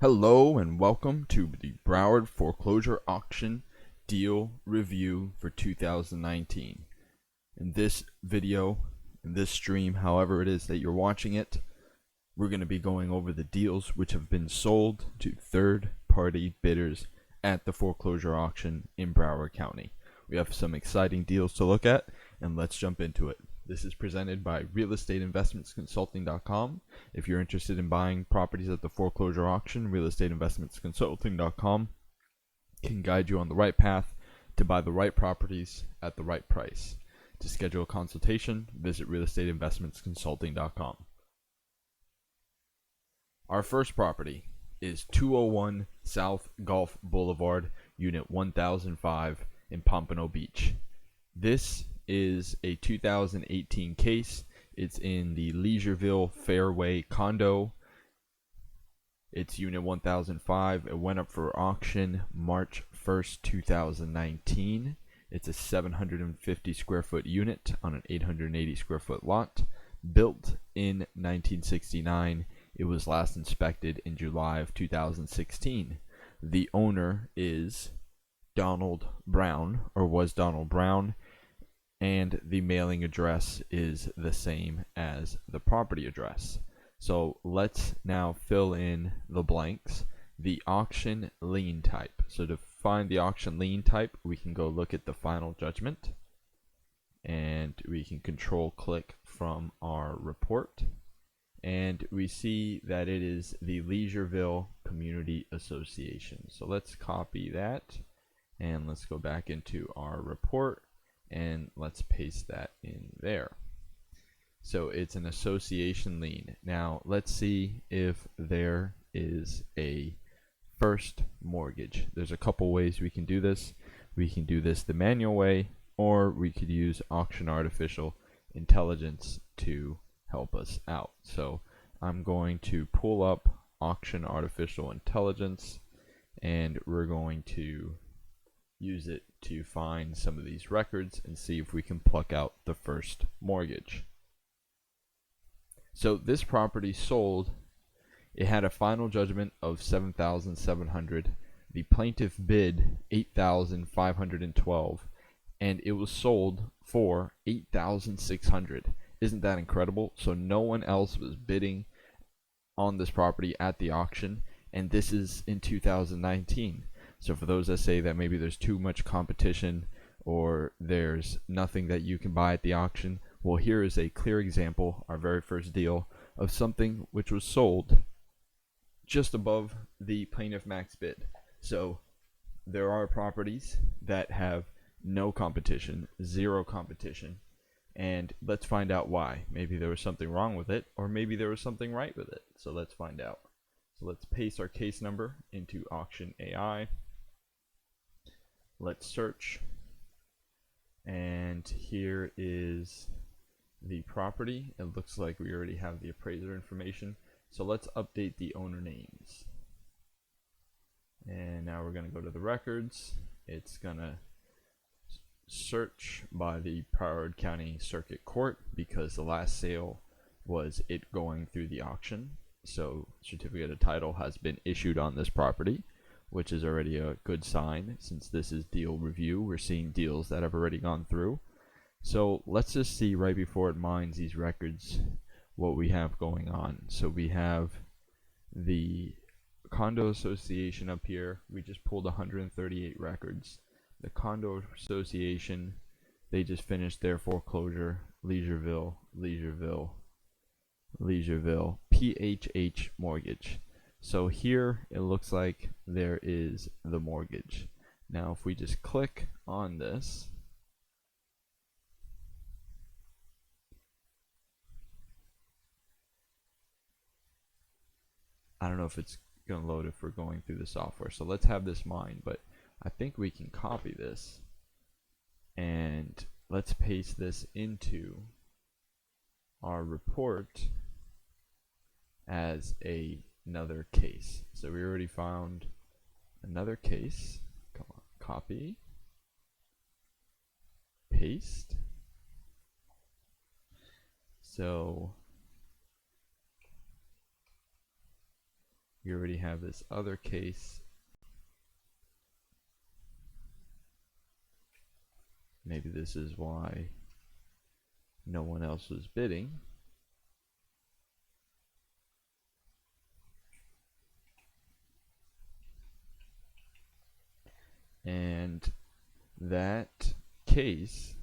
Hello and welcome to the Broward Foreclosure Auction Deal Review for 2019. In this video, in this stream, however it is that you're watching it, we're going to be going over the deals which have been sold to third-party bidders at the foreclosure auction in Broward County. We have some exciting deals to look at, and let's jump into it. This is presented by realestateinvestmentsconsulting.com. If you're interested in buying properties at the foreclosure auction, realestateinvestmentsconsulting.com can guide you on the right path to buy the right properties at the right price. To schedule a consultation, visit realestateinvestmentsconsulting.com. Our first property is 201 South Gulf Boulevard, Unit 1005 in Pompano Beach. This is a 2018 case. It's in the Leisureville Fairway condo. It's Unit 1005. It went up for auction March 1st, 2019. It's a 750 square foot unit on an 880 square foot lot. Built in 1969. It was last inspected in July of 2016. The owner is Donald Brown, or was Donald Brown, and the mailing address is the same as the property address. So let's now fill in the blanks. The auction lien type. So to find the auction lien type, we can go look at the final judgment, and we can control click from our report, and we see that it is the Leisureville Community Association. So let's copy that, and let's go back into our report, and let's paste that in there. So it's an association lien. Now let's see if there is a first mortgage. There's a couple ways we can do this. We can do this the manual way, or we could use Auction Artificial Intelligence to help us out. So I'm going to pull up Auction Artificial Intelligence, and we're going to use it to find some of these records and see if we can pluck out the first mortgage. So this property sold. It had a final judgment of $7,700. The plaintiff bid $8,512, and it was sold for $8,600. Isn't that incredible? So no one else was bidding on this property at the auction, and this is in 2019. So for those that say that maybe there's too much competition or there's nothing that you can buy at the auction, well, here is a clear example, our very first deal, of something which was sold just above the plaintiff max bid. So there are properties that have no competition, zero competition, and let's find out why. Maybe there was something wrong with it, or maybe there was something right with it. So let's find out. So let's paste our case number into AuctionAI. Let's search, and here is the property. It looks like we already have the appraiser information, so let's update the owner names. And now we're going to go to the records. It's going to search by the Broward County Circuit Court because the last sale was it going through the auction. So certificate of title has been issued on this property, which is already a good sign. Since this is deal review, we're seeing deals that have already gone through. So let's just see right before it mines these records what we have going on. So we have the condo association up here. We just pulled 138 records. The condo association, they just finished their foreclosure. Leisureville, PHH mortgage. So here it looks like there is the mortgage. Now if we just click on this, I don't know if it's going to load if we're going through the software. So let's have this mined, but I think we can copy this and let's paste this into our report as another case. So we already found another case. Come on, copy, paste. So We already have this other case. Maybe this is why no one else was bidding. And that case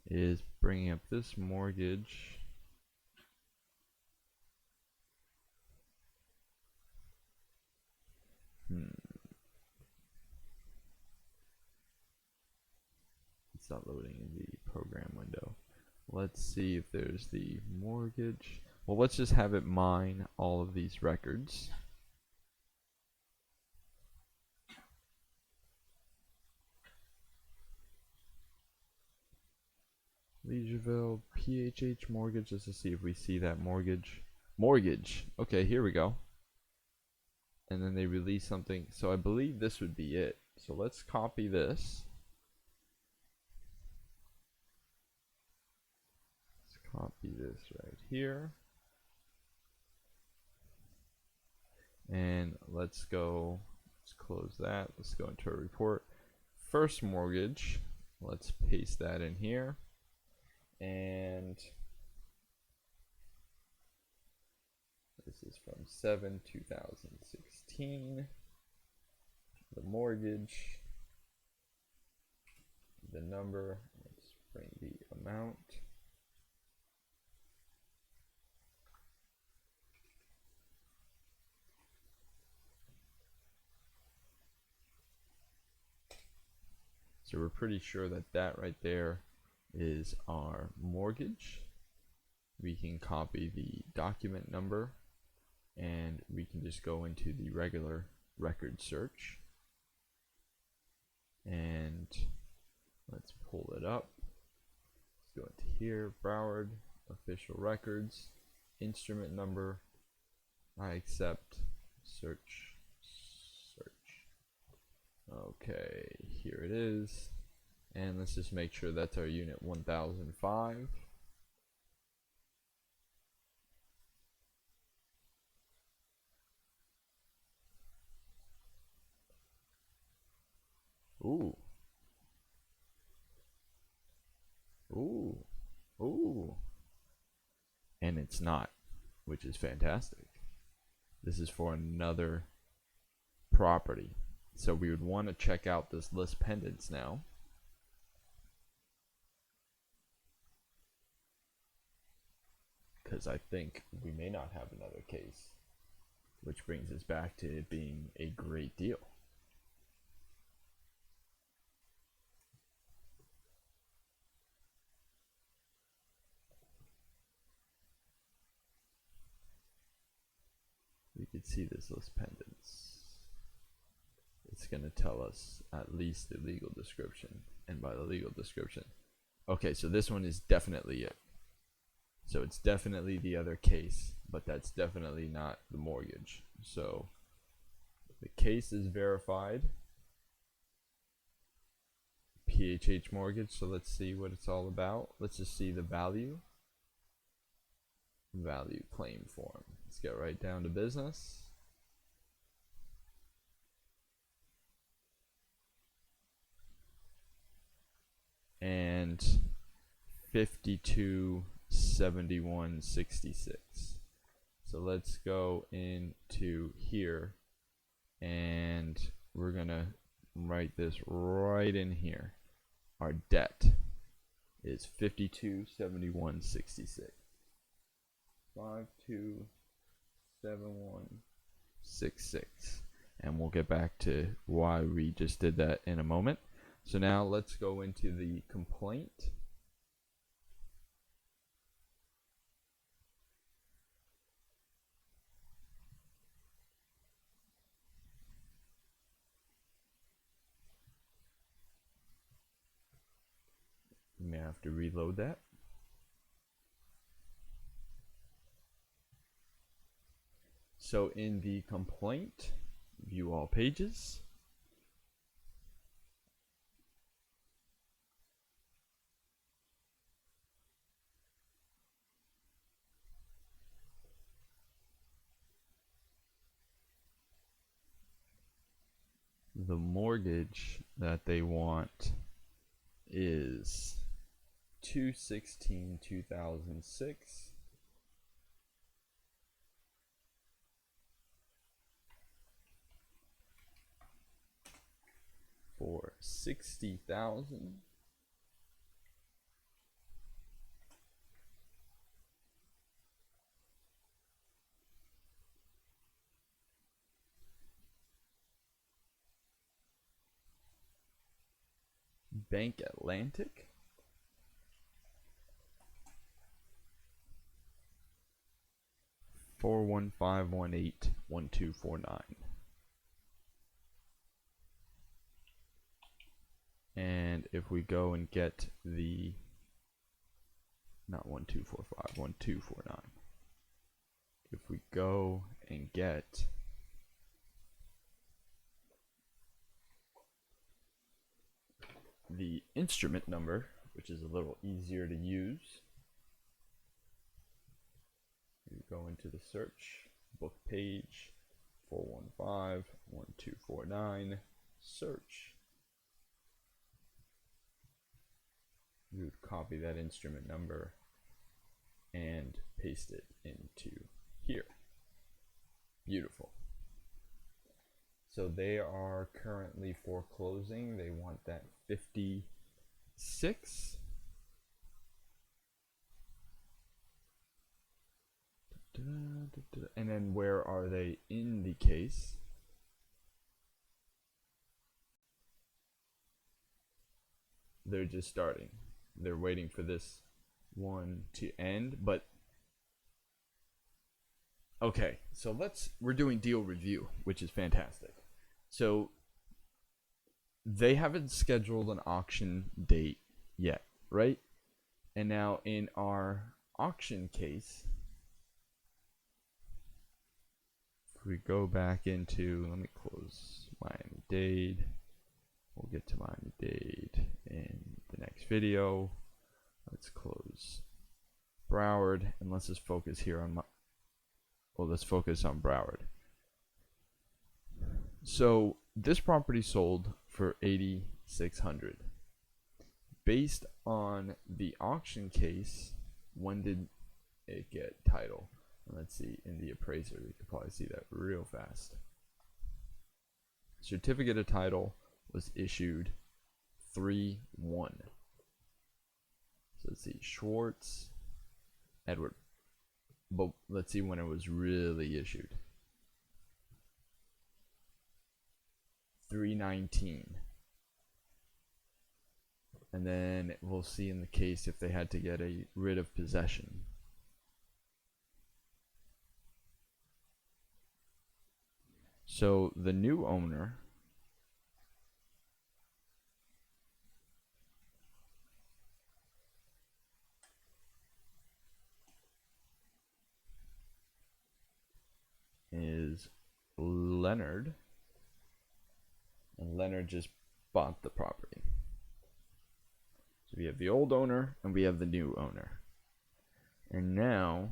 is bringing up this mortgage. It's not loading in the program window. Let's see if there's the mortgage. Well, let's just have it mine all of these records. Leisureville, PHH mortgage, just to see if we see that mortgage. Mortgage. Okay, here we go. And then they release something. So I believe this would be it. So let's copy this. Let's copy this right here. And let's close that. Let's go into our report. First mortgage. Let's paste that in here. And this is from 7/2016. The mortgage, the number, let's bring the amount. So we're pretty sure that that right there is our mortgage. We can copy the document number and we can just go into the regular record search and let's pull it up. Let's go into here, Broward, official records, instrument number. I accept, search. Okay, here it is. And let's just make sure that's our unit 1005. Ooh. Ooh. Ooh. And it's not, which is fantastic. This is for another property. So we would want to check out this list pendants now. Because I think we may not have another case. Which brings us back to it being a great deal. We could see this list pendants. It's going to tell us at least the legal description. And by the legal description. Okay, so this one is definitely it. So it's definitely the other case, but that's definitely not the mortgage. So the case is verified. PHH mortgage, so let's see what it's all about. Let's just see the value. Value claim form. Let's get right down to business. And 5271.66. So let's go into here and we're gonna write this right in here. Our debt is 5271.66. 5271.66. And we'll get back to why we just did that in a moment. So now let's go into the complaint. You may have to reload that. So in the complaint, view all pages. the mortgage that they want is 2/16/2006 for $60,000. Bank Atlantic, (415181249). And if we go and get the, not 1245, 1249. If we go and get the instrument number, which is a little easier to use, you go into the search book page, 4151249, search. You would copy that instrument number and paste it into here. Beautiful. So they are currently foreclosing. They want that 56. And then where are they in the case? They're just starting. They're waiting for this one to end, but okay, so we're doing deal review, which is fantastic. So they haven't scheduled an auction date yet, right? And now in our auction case, if we go back into, let me close Miami-Dade. We'll get to Miami-Dade in the next video. Let's close Broward, and let's just focus here on let's focus on Broward. So this property sold for $8,600. Based on the auction case, when did it get title? Let's see, in the appraiser, we could probably see that real fast. Certificate of title was issued 3/1. So let's see, Schwartz, Edward. But let's see when it was really issued. 3/19. And then we'll see in the case if they had to get a writ of possession. So the new owner is Leonard, and Leonard just bought the property. So we have the old owner and we have the new owner. And now,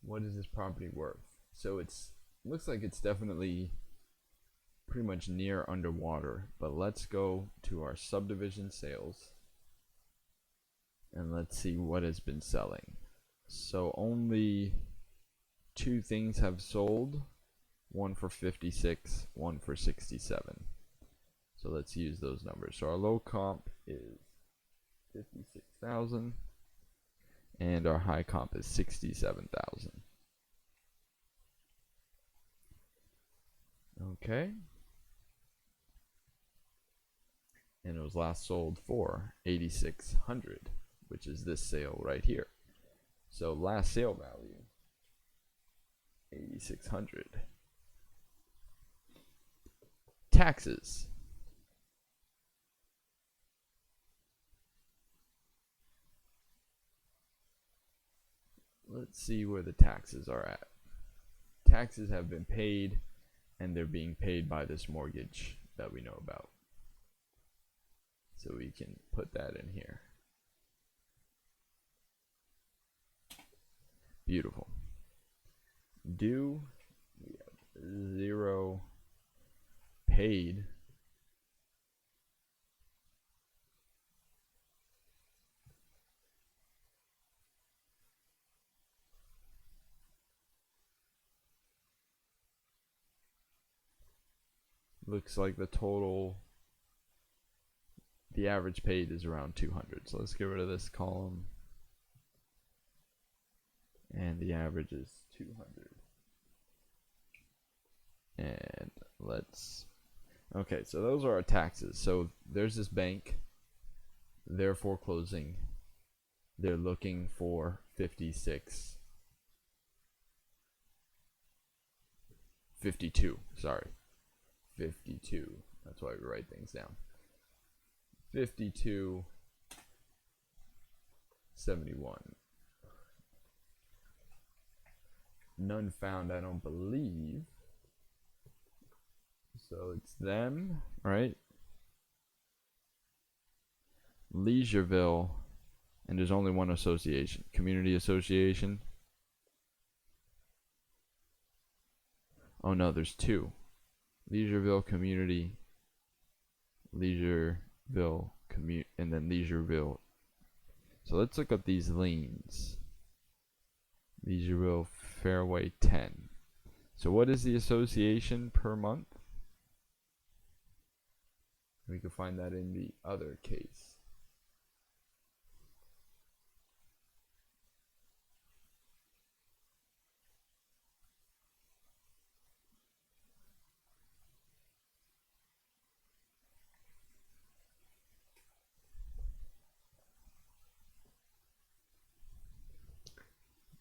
what is this property worth? So looks like it's definitely pretty much near underwater, but let's go to our subdivision sales and let's see what has been selling. So only 2 things have sold, one for 56, one for 67. So let's use those numbers. So our low comp is 56,000 and our high comp is 67,000. Okay. And it was last sold for 8,600, which is this sale right here. So last sale value, 8,600. Taxes. Let's see where the taxes are at. Taxes have been paid, and they're being paid by this mortgage that we know about. So we can put that in here. Beautiful. Due, we have 0 paid. Looks like the average paid is around 200. So let's get rid of this column. And the average is 200. And okay, so those are our taxes. So there's this bank, they're foreclosing. They're looking for 52, sorry. 52. That's why we write things down. 52.71. None found, I don't believe. So it's them, right? Leisureville, and there's only one association, community association. Oh no, there's two. Leisureville Community, Leisureville Commute, and then Leisureville. So let's look up these liens. Leisureville Fairway 10. So what is the association per month? We can find that in the other case.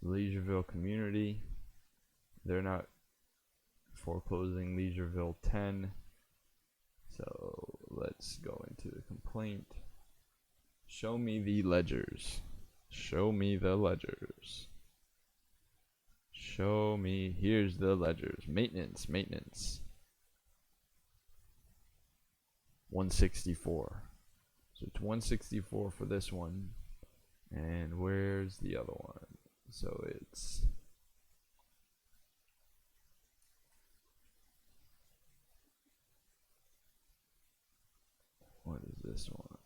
Leisureville Community, they're not foreclosing. Leisureville 10. So let's go into the complaint. Show me the ledgers. Show me the ledgers. Show me, here's the ledgers. Maintenance. 164. So it's 164 for this one. And where's the other one? So it's what is this one?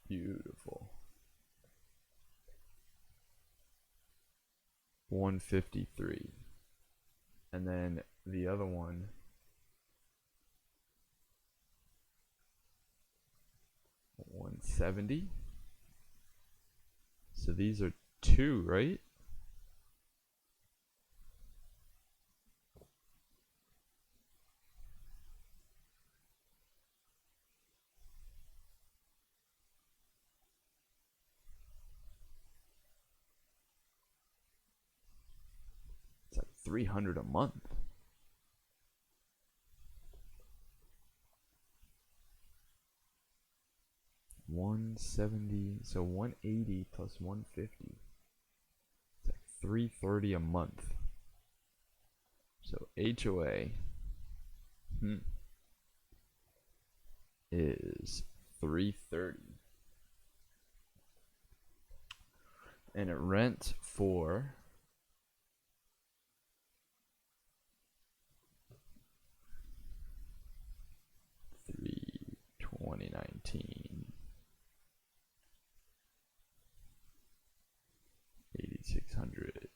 Beautiful. 153. And then the other one, 170. So these are two, right? It's like 300 a month. $170, so 180 plus 150. It's like $330 a month. So HOA is $330, and it rents for 2019 $8,600.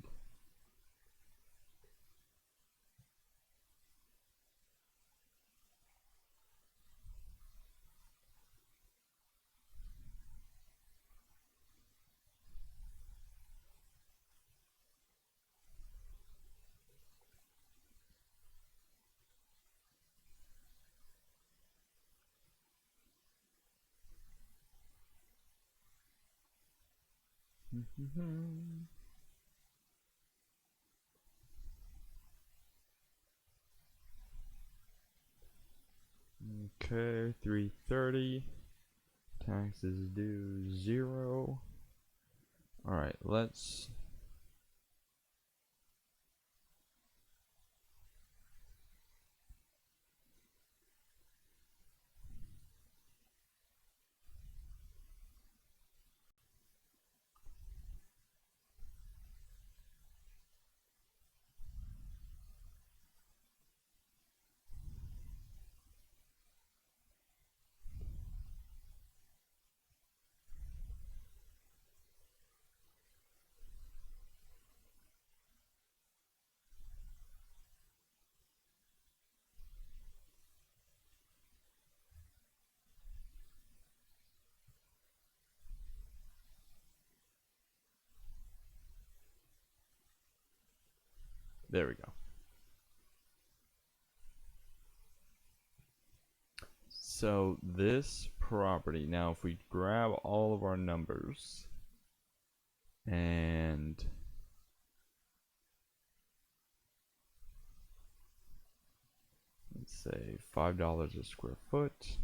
Okay, 330. Taxes due 0. All right, let's There we go. So this property, now if we grab all of our numbers and let's say $5 a square foot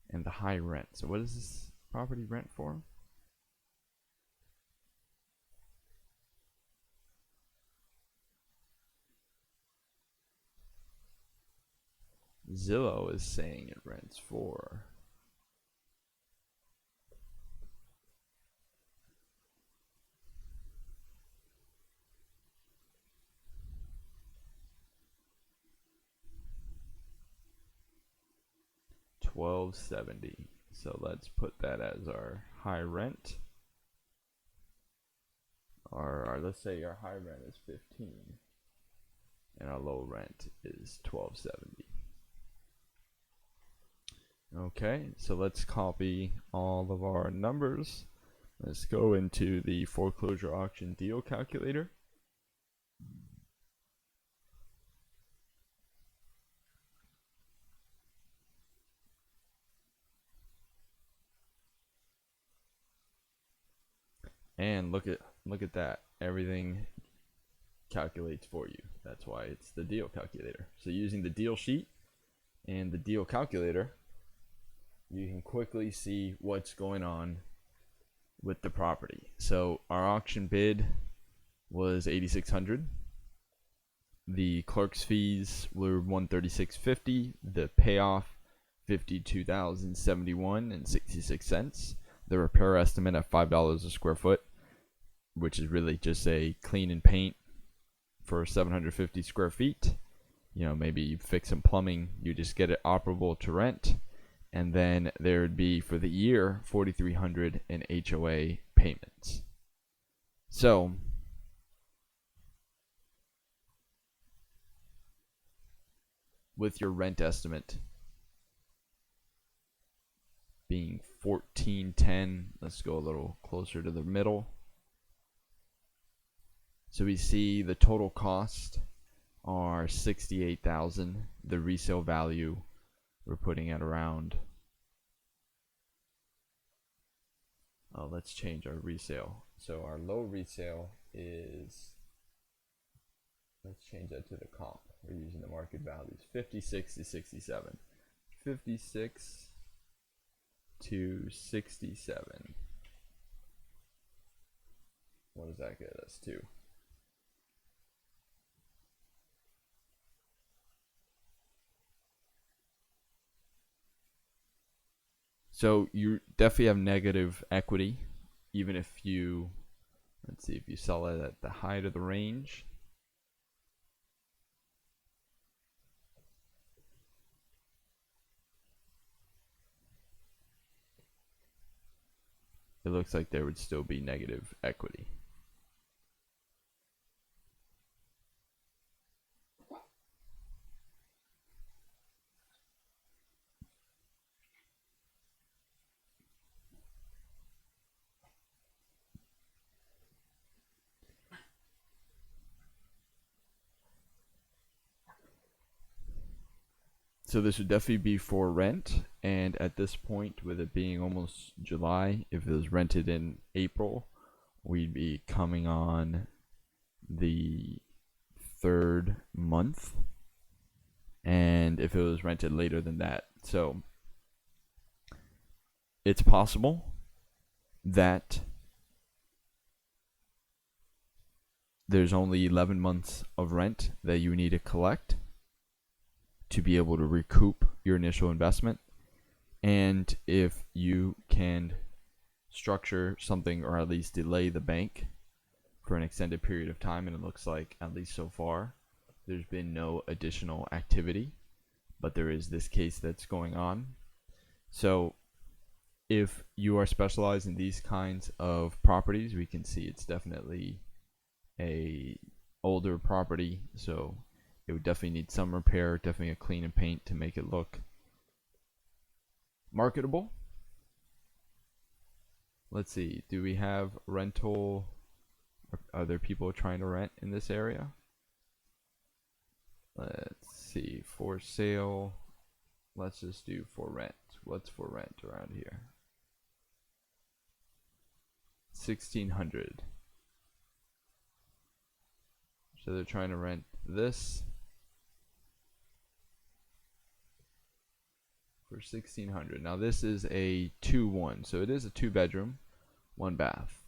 and the high rent. So what is this property rent for? Zillow is saying it rents for $12.70. So let's put that as our high rent. Or let's say our high rent is 15 and our low rent is $12.70. Okay, so let's copy all of our numbers. Let's go into the foreclosure auction deal calculator. And look at that. Everything calculates for you. That's why it's the deal calculator. So using the deal sheet and the deal calculator, you can quickly see what's going on with the property. So our auction bid was $8,600. The clerk's fees were $136.50. The payoff $52,071.66. The repair estimate at $5 a square foot, which is really just a clean and paint for 750 square feet. You know, maybe you fix some plumbing, you just get it operable to rent. And then there would be for the year $4,300 in HOA payments. So with your rent estimate being $1,410, let's go a little closer to the middle. So we see the total cost are $68,000. The resale value we're putting at around, let's change our resale. So our low resale is, let's change that to the comp. We're using the market values, 56 to 67. 56 to 67. What does that get us to? So you definitely have negative equity, even if you, let's see, if you sell it at the height of the range. It looks like there would still be negative equity. So this would definitely be for rent, and at this point, with it being almost July, if it was rented in April, we'd be coming on the 3rd month, and if it was rented later than that. So it's possible that there's only 11 months of rent that you need to collect to be able to recoup your initial investment. And if you can structure something, or at least delay the bank for an extended period of time, and it looks like, at least so far, there's been no additional activity, but there is this case that's going on. So if you are specialized in these kinds of properties, we can see it's definitely a older property, so it would definitely need some repair, definitely a clean and paint to make it look marketable. Let's see, do we have rental Are other people trying to rent in this area? Let's see, for sale. Let's just do for rent. What's for rent around here? 1,600. So they're trying to rent this for 1,600. Now this is a 2-1, so it is a 2-bedroom, 1 bath.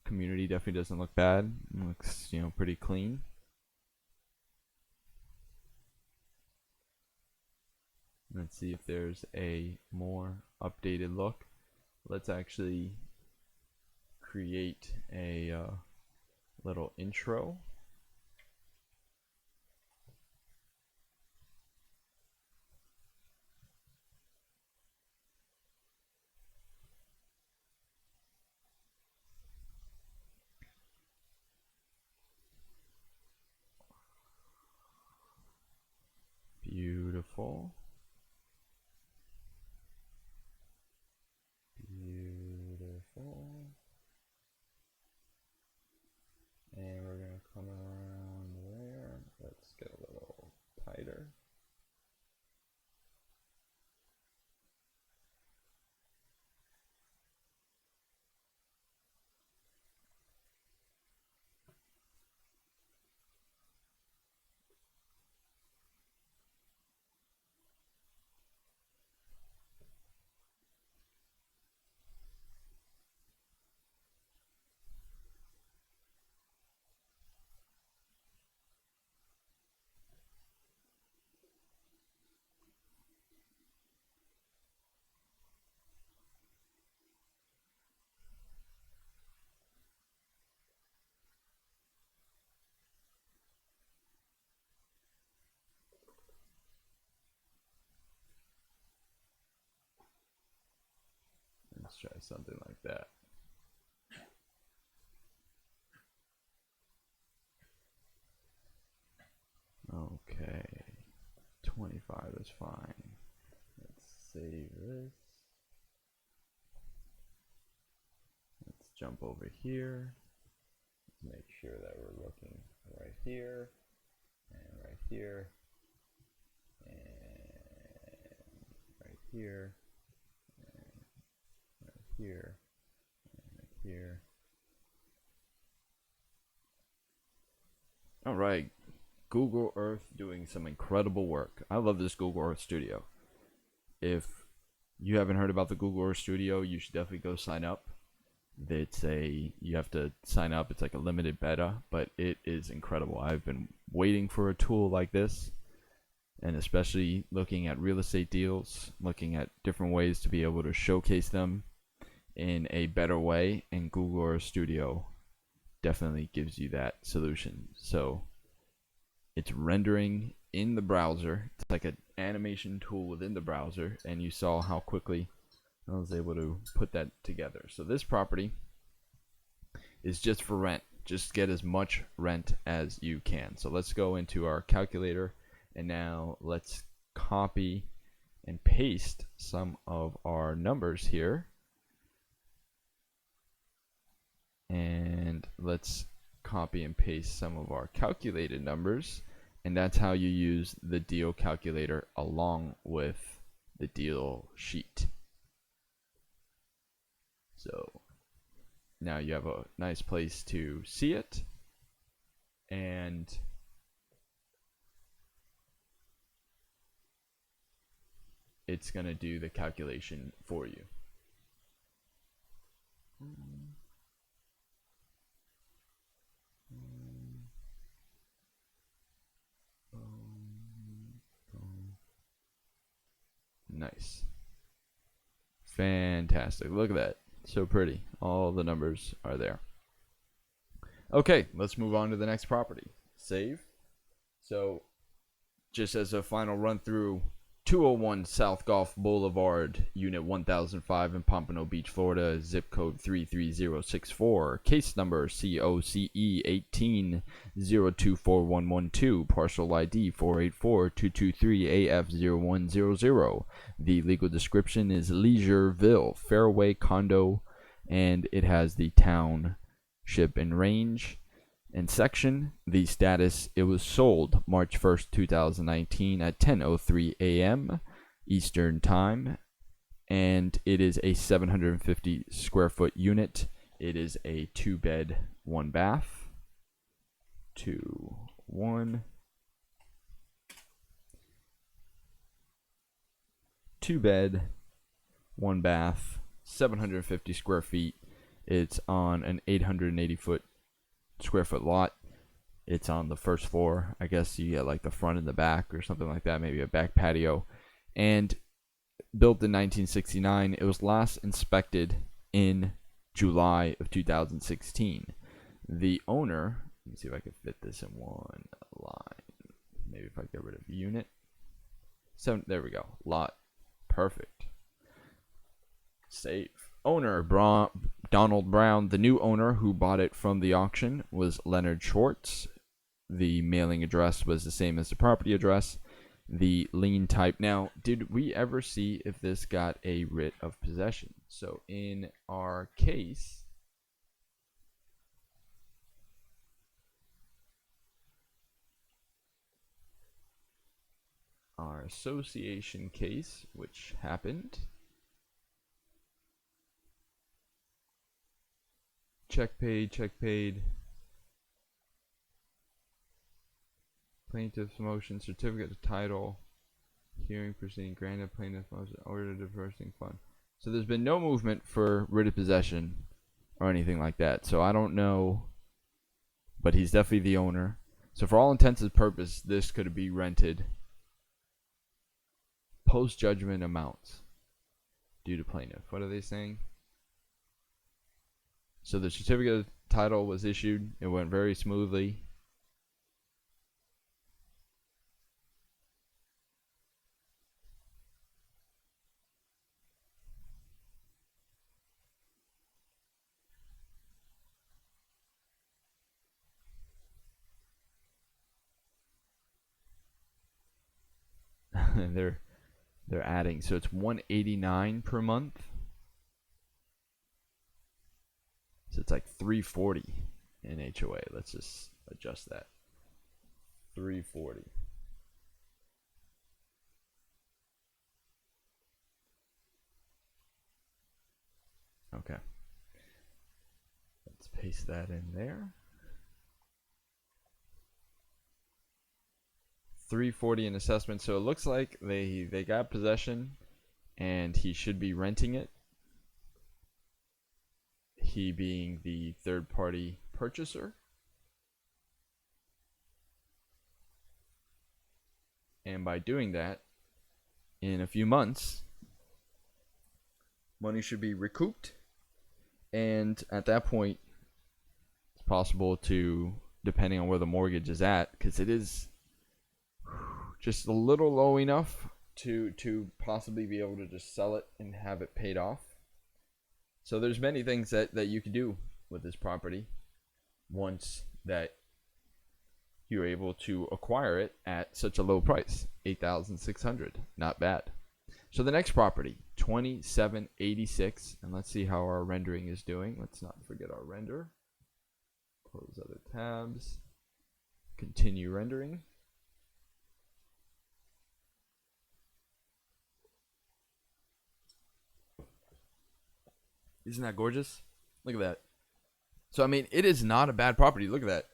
Community definitely doesn't look bad. It looks, you know, pretty clean. Let's see if there's a more updated look. Let's actually create a little intro. Beautiful. Beautiful. And we're going to come around there. Let's get a little tighter. Let's try something like that. Okay, 25 is fine. Let's save this. Let's jump over here. Let's make sure that we're looking right here, and right here, and right here, and right here, and right here. All right, Google Earth doing some incredible work. I love this Google Earth Studio. If you haven't heard about the Google Earth Studio, you should definitely go sign up. You have to sign up. It's like a limited beta, but it is incredible. I've been waiting for a tool like this, and especially looking at real estate deals, looking at different ways to be able to showcase them in a better way, and Google Earth Studio definitely gives you that solution. So it's rendering in the browser. It's like an animation tool within the browser, and you saw how quickly I was able to put that together. So this property is just for rent. Just get as much rent as you can. So let's go into our calculator, and now let's copy and paste some of our numbers here. And let's copy and paste some of our calculated numbers. And that's how you use the deal calculator along with the deal sheet. So now you have a nice place to see it, and it's going to do the calculation for you. Nice. Fantastic. Look at that. So pretty. All the numbers are there. Okay, let's move on to the next property. Save. So just as a final run through, 201 South Gulf Boulevard, Unit 1005 in Pompano Beach, Florida, zip code 33064, case number COCE 18024112, parcel ID 484-223-AF0100. The legal description is Leisureville Fairway Condo and it has the township and range and section. The status: it was sold March 1st, 2019 at 10:03 a.m. Eastern Time, and it is a 750 square foot unit. It is a 2-bed, 1-bath. 2, 1. 2-bed, 1-bath, 750 square feet. It's on an 880 square foot lot. It's on the first floor. I guess you get like the front and the back or something like that, maybe a back patio. And built in 1969. It was last inspected in July of 2016. The owner, let me see if I can fit this in one line. Maybe if I get rid of unit. There we go. Lot. Perfect. Save. Owner Donald Brown. The new owner who bought it from the auction was Leonard Schwartz. The mailing address was the same as the property address. The lien type. Now, did we ever see if this got a writ of possession? So in our case, our association case, which happened, check paid, plaintiff's motion, certificate of title, hearing proceeding, granted plaintiff's motion, order diversing fund. So there's been no movement for writ of possession or anything like that. So I don't know, but he's definitely the owner. So for all intents and purposes, this could be rented. Post-judgment amounts due to plaintiff. What are they saying? So the certificate of title was issued. It went very smoothly. They're adding, so it's $189 per month. So it's like $340 in HOA. Let's just adjust that. $340. Okay. Let's paste that in there. $340 in assessment. So it looks like they got possession, and he should be renting it. He being the third-party purchaser. And by doing that, in a few months, money should be recouped. And at that point, it's possible to, depending on where the mortgage is at, because it is just a little low enough to possibly be able to just sell it and have it paid off. So there's many things that you can do with this property once that you're able to acquire it at such a low price, $8,600. Not bad. So the next property, 2786, and let's see how our rendering is doing. Let's not forget our render. Close other tabs. Continue rendering. Isn't that gorgeous? Look at that. So, I mean, it is not a bad property. Look at that.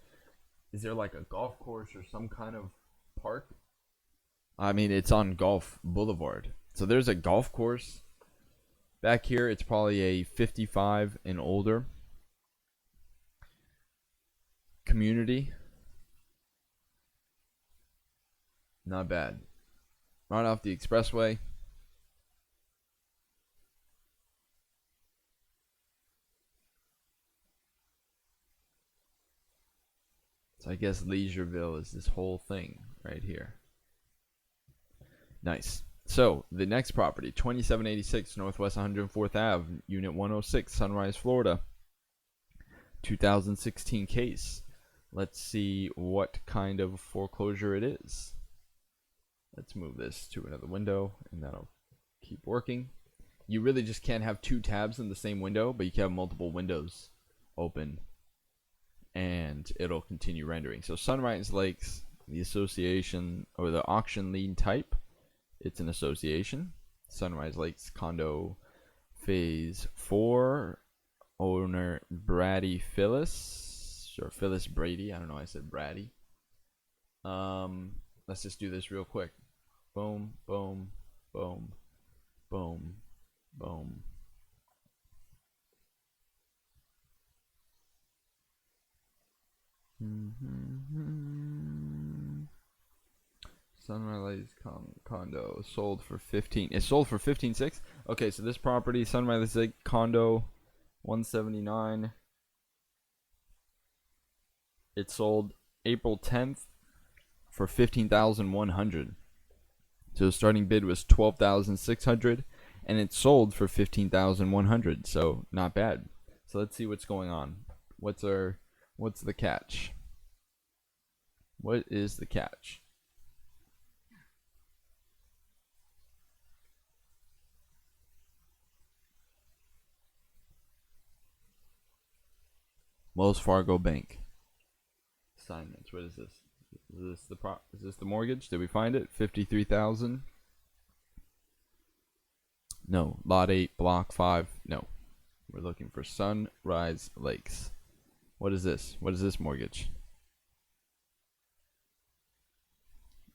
Is there like a golf course or some kind of park? I mean, it's on Gulf Boulevard. So there's a golf course. Back here, it's probably a 55 and older community. Not bad. Right off the expressway. So I guess Leisureville is this whole thing right here. Nice. So the next property, 2786 Northwest 104th Ave, Unit 106, Sunrise, Florida. 2016 case. Let's see what kind of foreclosure it is. Let's move this to another window, and that'll keep working. you really just can't have two tabs in the same window, but you can have multiple windows open and it'll continue rendering. So Sunrise Lakes, the association or the auction lien type, it's an association. Sunrise Lakes condo phase 4, owner Brady Phyllis, or Phyllis Brady. I don't know why I said Brady. Let's just do this real quick. Boom, boom, boom, boom, boom. Sunrise Lakes condo sold for 15. It sold for 15.6. Okay, so this property, Sunrise Lake condo, 179. It sold April 10th for 15,100. So the starting bid was 12,600, and it sold for 15,100. So not bad. So let's see what's going on. What's the catch? What is the catch? Wells Fargo Bank assignments. What is this? Is this the mortgage? Did we find it? 53,000. No. Lot 8, Block 5. No. We're looking for Sunrise Lakes. What is this? What is this mortgage?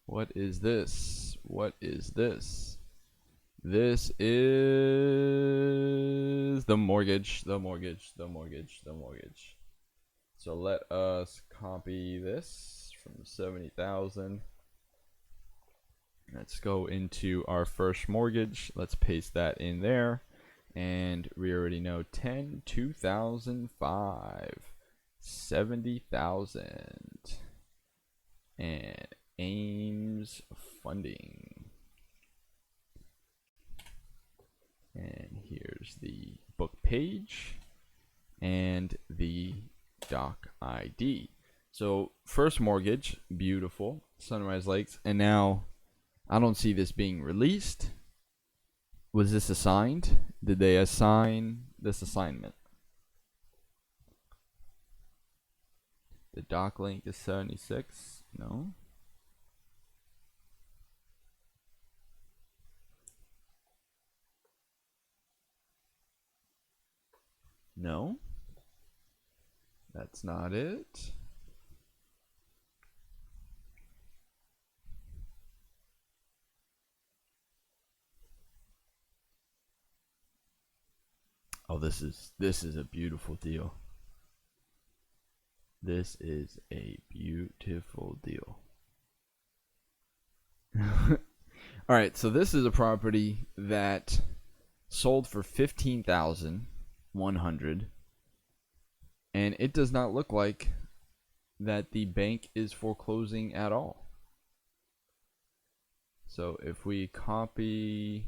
What is this? What is this? This is the mortgage. The mortgage. The mortgage. The mortgage. So let us copy this from 70,000. Let's go into our first mortgage. Let's paste that in there. And we already know 10, 2005, 70,000. And Ames funding. And here's the book page and the doc ID. So first mortgage, beautiful, Sunrise Lakes, and now I don't see this being released. Was this assigned? Did they assign this assignment? The doc link is 76. No. No. That's not it. Oh, this is a beautiful deal. This is a beautiful deal. All right, so this is a property that sold for 15,100, and it does not look like that the bank is foreclosing at all. So if we copy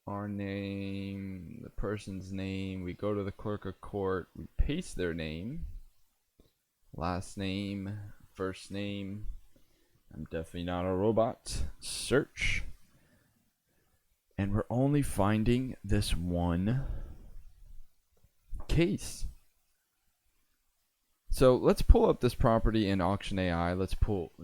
our name, the person's name, we go to the clerk of court, we paste their name, last name, first name. I'm definitely not a robot. Search. And we're only finding this one case. So let's pull up this property in AuctionAI. Let's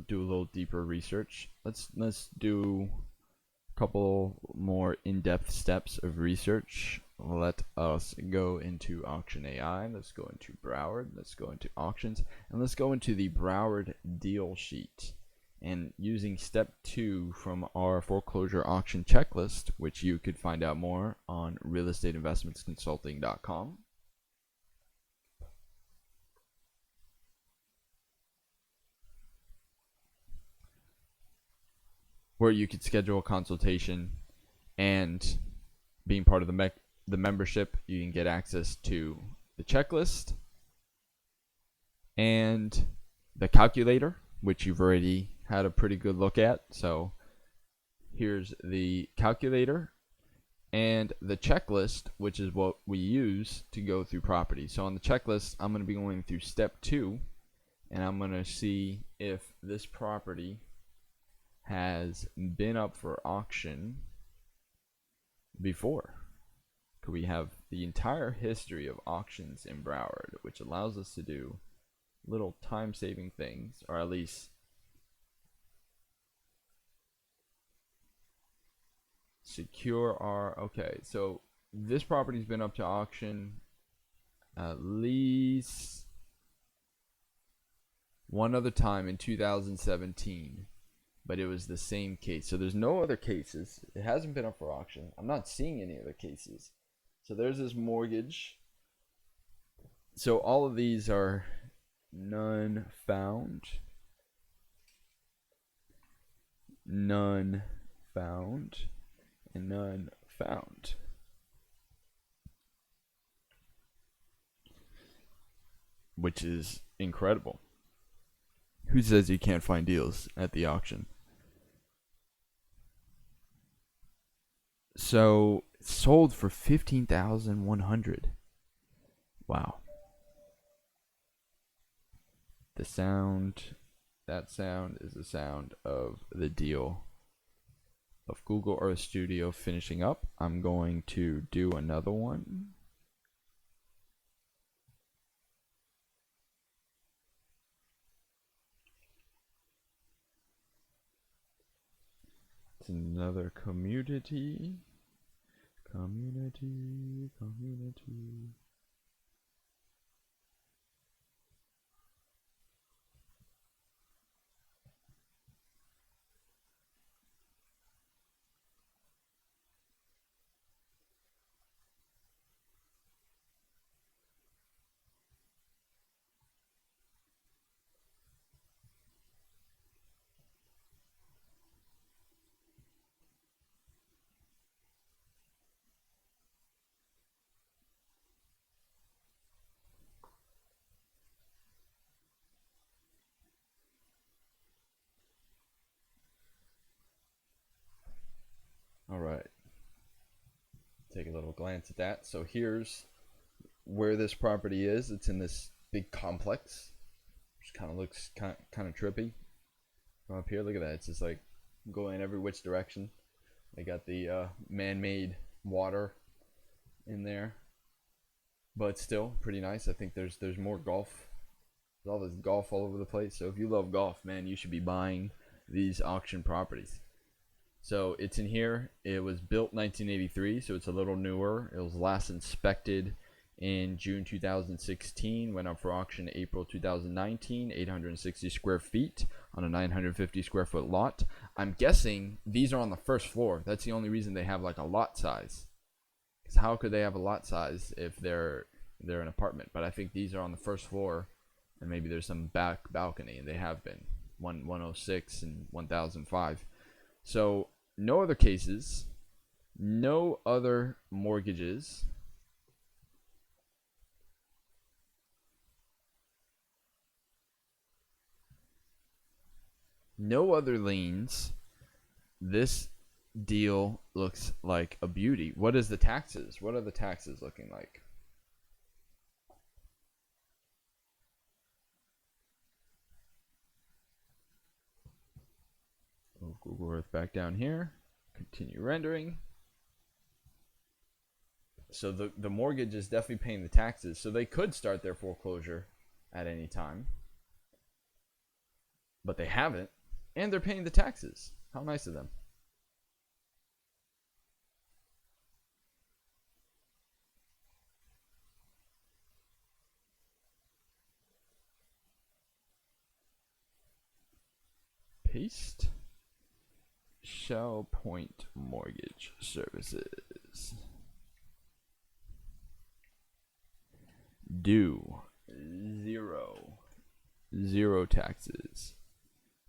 do a little deeper research. Let's do a couple more in-depth steps of research. Let us go into AuctionAI. Let's go into Broward. Let's go into auctions, and let's go into the Broward deal sheet. And using step 2 from our foreclosure auction checklist, which you could find out more on realestateinvestmentsconsulting.com. Where you could schedule a consultation, and being part of the membership, you can get access to the checklist and the calculator, which you've already had a pretty good look at. So here's the calculator and the checklist, which is what we use to go through property. So on the checklist, I'm going to be going through step 2, and I'm going to see if this property has been up for auction before. Could we have the entire history of auctions in Broward, which allows us to do little time-saving things, or at least secure our... Okay, so this property's been up to auction at least one other time in 2017, but it was the same case. So there's no other cases. It hasn't been up for auction. I'm not seeing any other cases. So there's this mortgage. So all of these are none found, none found, and none found. Which is incredible. Who says you can't find deals at the auction? So sold for $15,100. Wow. The sound, that sound is the sound of the deal of Google Earth Studio finishing up. I'm going to do another one. It's another community. All right. Take a little glance at that. So here's where this property is. It's in this big complex, which kind of looks kind of trippy from up here. Look at that. It's just like going every which direction. They got the man-made water in there, but still pretty nice. I think there's more golf. There's all this golf all over the place. So if you love golf, man, you should be buying these auction properties. So it's in here. It was built 1983, so it's a little newer. It was last inspected in June 2016, went up for auction April 2019, 860 square feet on a 950 square foot lot. I'm guessing these are on the first floor. That's the only reason they have like a lot size. Because how could they have a lot size if they're an apartment? But I think these are on the first floor, and maybe there's some back balcony, and they have been 106 and 1005. So no other cases, no other mortgages, no other liens. This deal looks like a beauty. What is the taxes? What are the taxes looking like? Move Google Earth back down here. Continue rendering. So the mortgage is definitely paying the taxes. So they could start their foreclosure at any time. But they haven't. And they're paying the taxes. How nice of them. Paste. Shell Point Mortgage Services. Due. Zero taxes.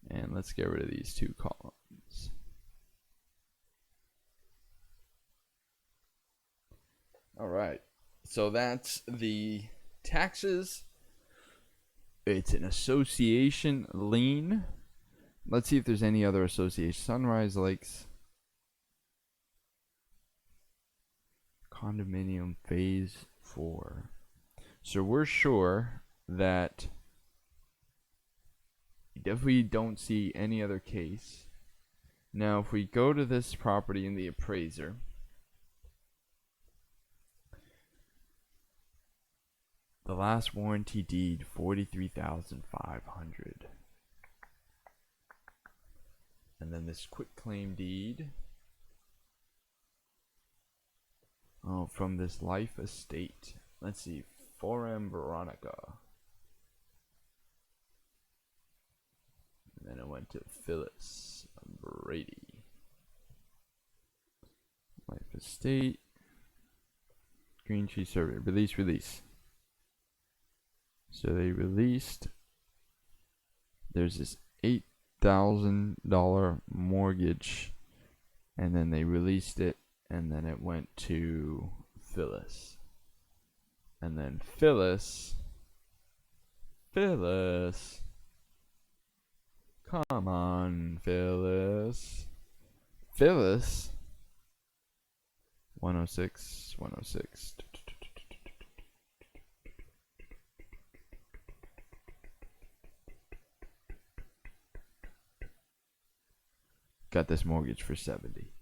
And let's get rid of these two columns. All right. So that's the taxes. It's an association lien. Let's see if there's any other association. Sunrise Lakes Condominium Phase 4. So we're sure that you definitely don't see any other case. Now, if we go to this property in the appraiser, The last warranty deed, 43,500. And then this quick claim deed. Oh, from this life estate. Let's see, Forum Veronica. And then it went to Phyllis Brady. Life estate. Green Tree Survey. Release. So they released. There's this $8,000 mortgage. And then they released it. And then it went to Phyllis. And then Phyllis. Come on, Phyllis. 106. Got this mortgage for 70.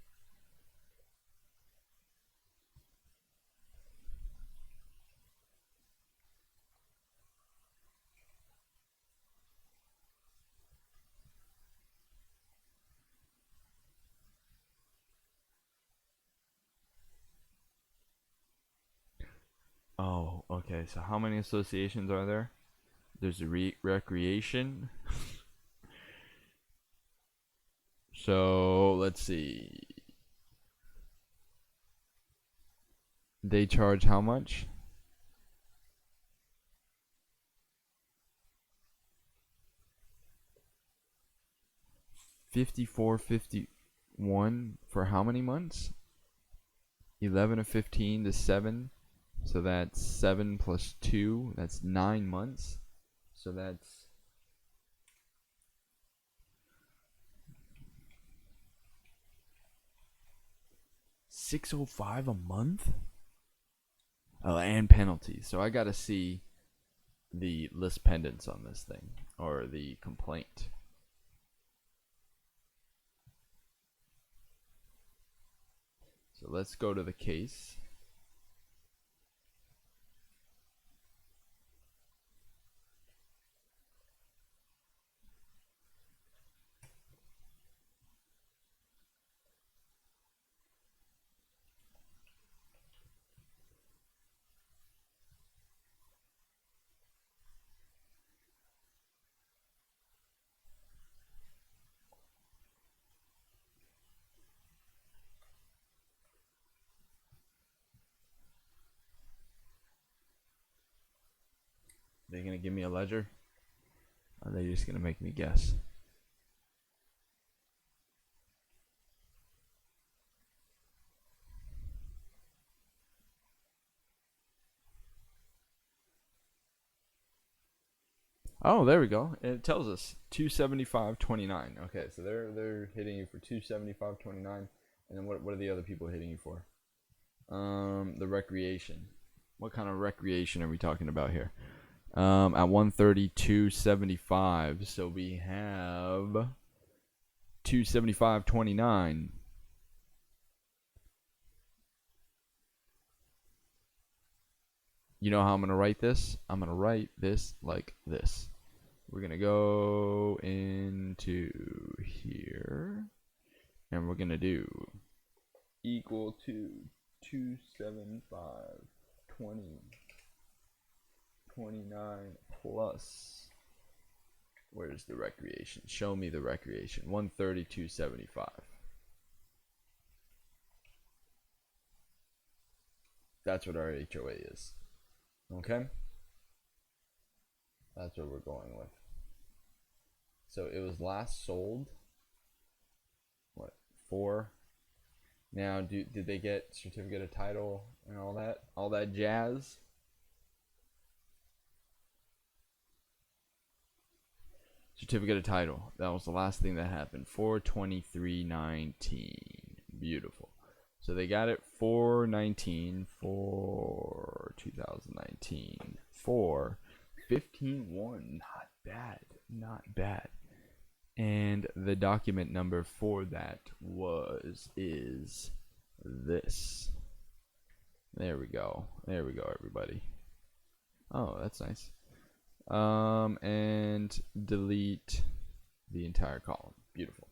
Oh, okay. So how many associations are there? There's a recreation. So let's see. They charge how much? $54.51 for how many months? 11 of 15 to 7. So that's 7 plus 2. That's 9 months. So that's $605 a month. Oh, and penalties. So I gotta see the list pendants on this thing, or the complaint. So let's go to the case. They're gonna give me a ledger? Or are they just gonna make me guess? Oh, there we go. It tells us 275.29. Okay, so they're hitting you for 275.29, and then what are the other people hitting you for? The recreation. What kind of recreation are we talking about here? At 132.75. So we have 275.29. You know how I'm gonna write this? I'm gonna write this like this. We're gonna go into here, and we're gonna do equal to 275.29 plus. Where's the recreation? Show me the recreation. 132.75. That's what our HOA is. Okay? That's what we're going with. So it was last sold. What? 4. Now, did they get certificate of title and all that jazz? Certificate of title. That was the last thing that happened. 4/23/19. Beautiful. So they got it 4/19 for 2019 for 15/1. Not bad. And the document number for that is this. There we go, everybody. Oh, that's nice. And delete the entire column. Beautiful.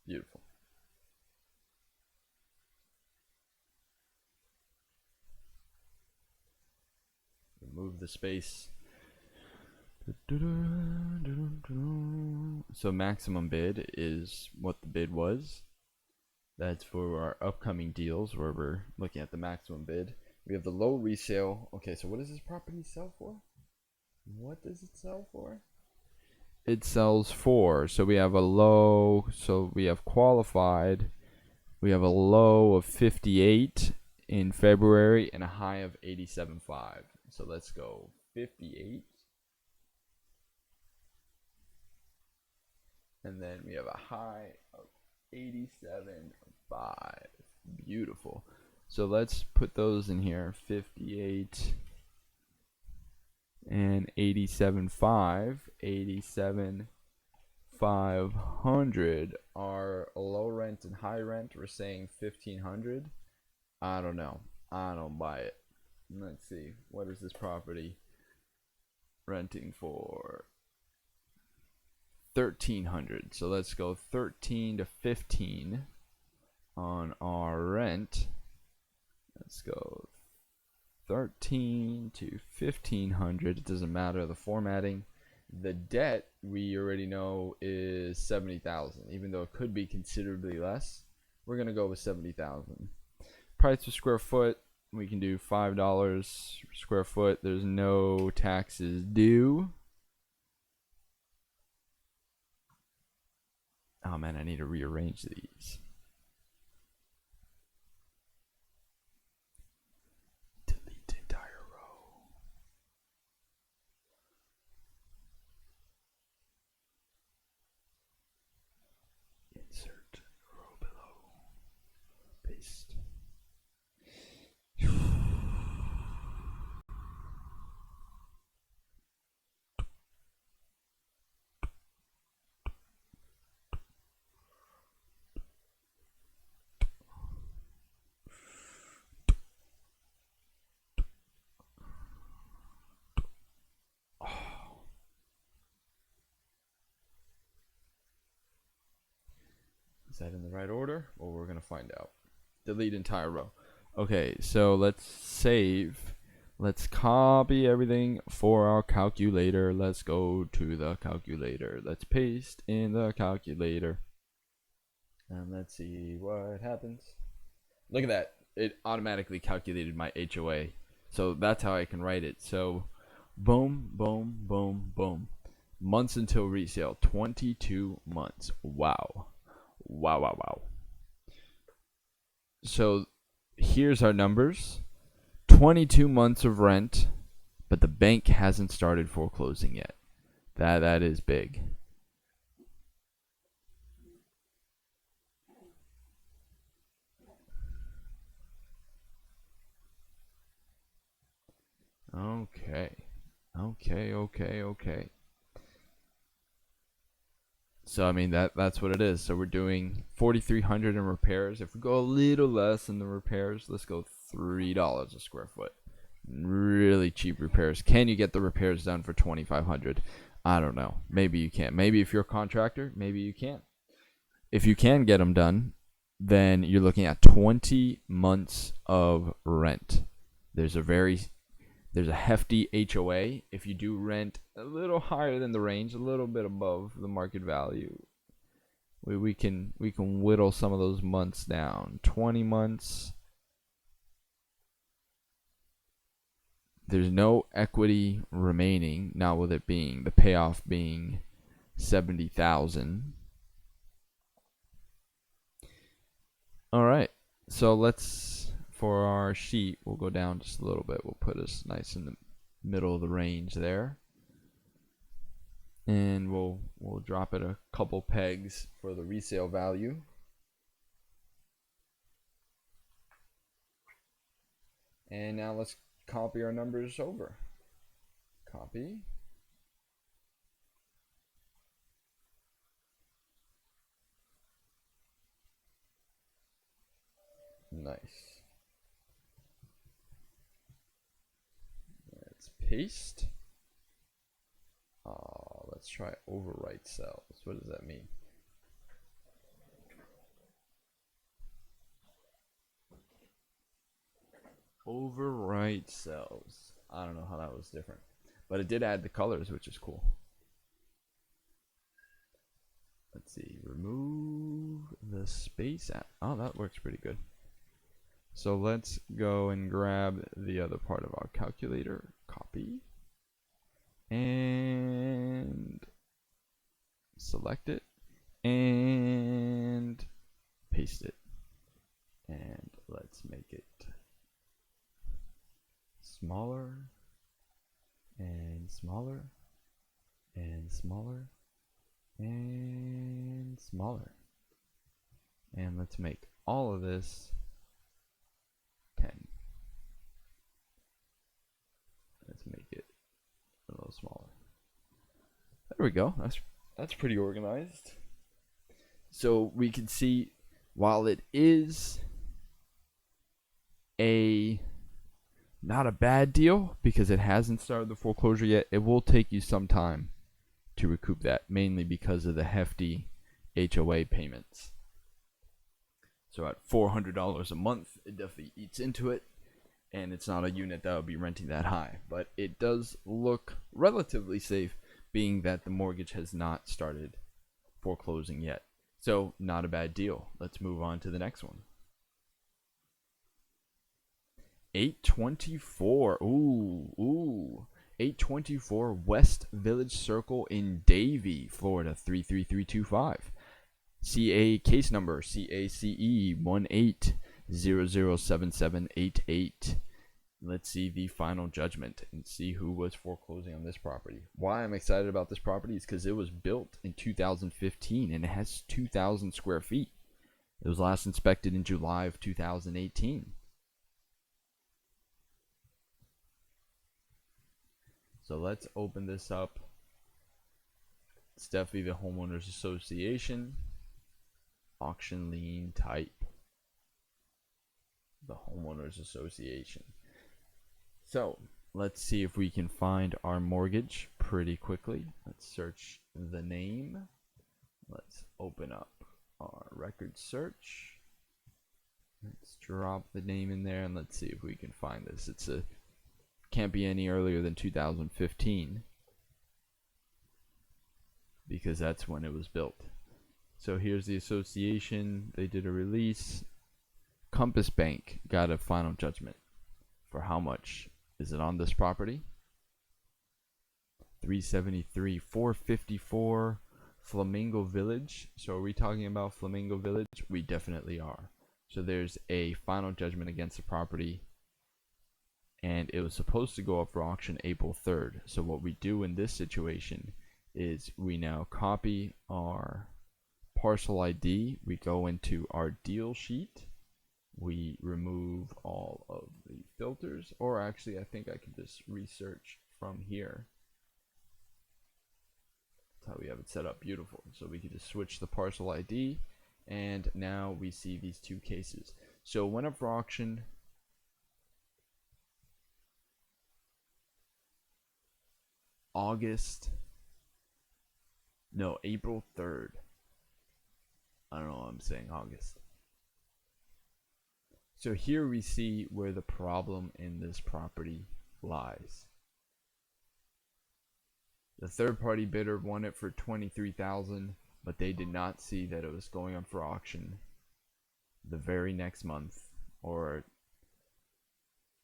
Beautiful. Remove the space. So maximum bid is what the bid was. That's for our upcoming deals where we're looking at the maximum bid. We have the low resale. Okay, so what does this property sell for? What does it sell for? It sells for, so we have a low, so we have qualified. We have a low of 58 in February and a high of 87.5. So let's go 58. And then we have a high of 87.5. Beautiful. So let's put those in here. 58 and 87.5. 87,500 are low rent and high rent. We're saying 1,500. I don't know. I don't buy it. Let's see. What is this property renting for? 1,300. So let's go 13 to 15 on our rent. Let's go 13 to 1,500. It doesn't matter the formatting. The debt we already know is 70,000, even though it could be considerably less. We're gonna go with 70,000. Price per square foot, we can do $5 per square foot. There's no taxes due. Oh man, I need to rearrange these. Delete entire row. Insert row below. Paste. Is that in the right order? Well, we're going to find out. Delete entire row. Okay, so let's save. Let's copy everything for our calculator. Let's go to the calculator. Let's paste in the calculator. And let's see what happens. Look at that. It automatically calculated my HOA. So that's how I can write it. So boom, boom, boom, boom. Months until resale. 22 months. Wow. Wow, wow, wow. So here's our numbers. 22 months of rent, but the bank hasn't started foreclosing yet. That is big. Okay. So I mean that's what it is. So we're doing 4,300 in repairs. If we go a little less in the repairs, let's go $3 a square foot. Really cheap repairs. Can you get the repairs done for 2,500? I don't know. Maybe you can. Maybe if you're a contractor, maybe you can. If you can get them done, then you're looking at 20 months of rent. There's a hefty HOA. If you do rent a little higher than the range, a little bit above the market value, we can whittle some of those months down. 20 months. There's no equity remaining, not with it being the payoff being 70,000. All right. So let's, for our sheet, we'll go down just a little bit. We'll put us nice in the middle of the range there. And we'll drop it a couple pegs for the resale value. And now let's copy our numbers over. Copy. Nice. Let's paste. Let's try overwrite cells. What does that mean? Overwrite cells. I don't know how that was different, but it did add the colors, which is cool. Let's see, remove the space out. Oh, that works pretty good. So let's go and grab the other part of our calculator, copy, and select it, and paste it. And let's make it smaller, and smaller, and smaller, and smaller. And let's make all of this 10. Let's make it a little smaller. There we go. That's pretty organized. So we can see, while it is not a bad deal because it hasn't started the foreclosure yet, it will take you some time to recoup that, mainly because of the hefty HOA payments. So at $400 a month, it definitely eats into it, and it's not a unit that would be renting that high. But it does look relatively safe, being that the mortgage has not started foreclosing yet. So not a bad deal. Let's move on to the next one. 824. Ooh. 824 West Village Circle in Davie, Florida 33325. CA case number CACE 18007788. Let's see the final judgment and see who was foreclosing on this property. Why I'm excited about this property is because it was built in 2015 and it has 2,000 square feet. It was last inspected in July of 2018. So let's open this up. It's definitely the Homeowners Association. Auction lien type. The Homeowners Association. So let's see if we can find our mortgage pretty quickly. Let's search the name. Let's open up our record search. Let's drop the name in there and let's see if we can find this. Can't be any earlier than 2015 because that's when it was built. So here's the association. They did a release. Compass Bank got a final judgment. For how much is it on this property? 373, 454 Flamingo Village. So are we talking about Flamingo Village? We definitely are. So there's a final judgment against the property, and it was supposed to go up for auction April 3rd. So what we do in this situation is we now copy our parcel ID, we go into our deal sheet, we remove all of the filters, or actually I think I could just research from here. That's how we have it set up. Beautiful. So we could just switch the parcel ID, and now we see these two cases. So went up for auction April 3rd. I don't know why I'm saying August. So here we see where the problem in this property lies. The third party bidder won it for $23,000, but they did not see that it was going up for auction the very next month, or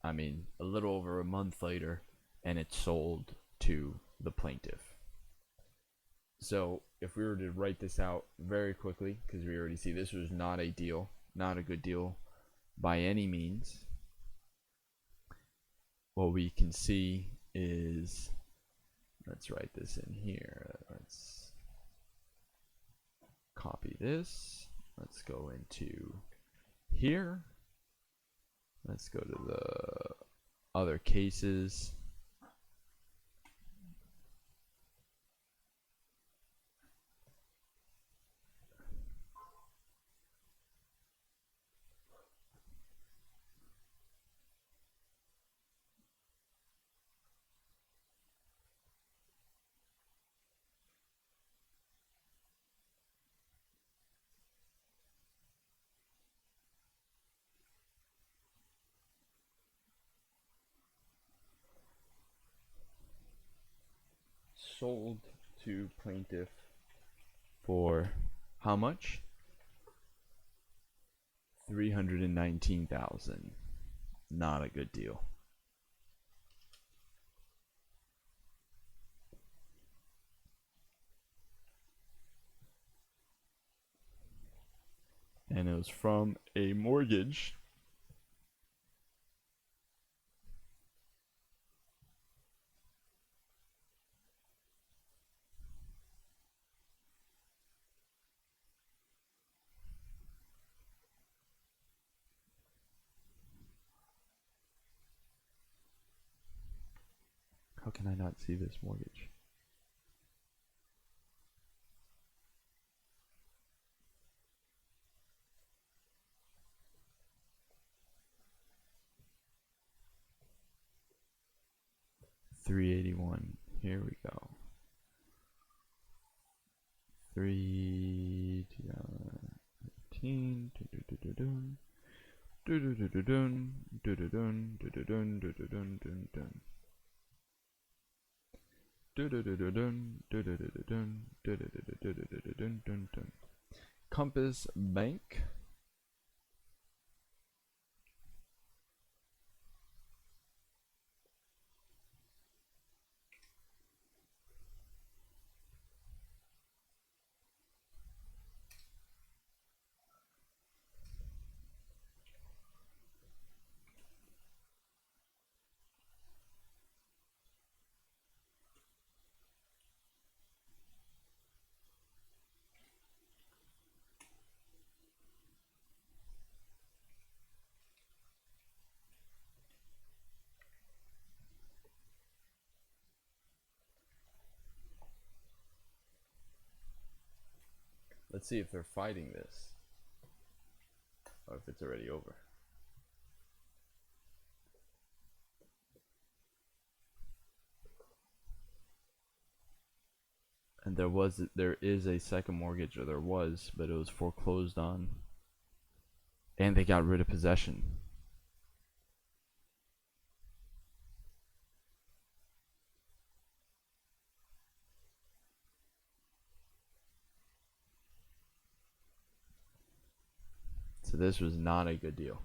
I mean a little over a month later, and it sold to the plaintiff. So if we were to write this out very quickly, because we already see this was not a deal, not a good deal by any means, what we can see is, let's write this in here. Let's copy this. Let's go into here. Let's go to the other cases. sold to plaintiff for how much? $319,000. Not a good deal. And it was from a mortgage. How can I not see this mortgage? $381. Here we go. 2015. Compass Bank. Let's see if they're fighting this or if it's already over. And there is a second mortgage, or there was, but it was foreclosed on. And they got rid of possession. So this was not a good deal.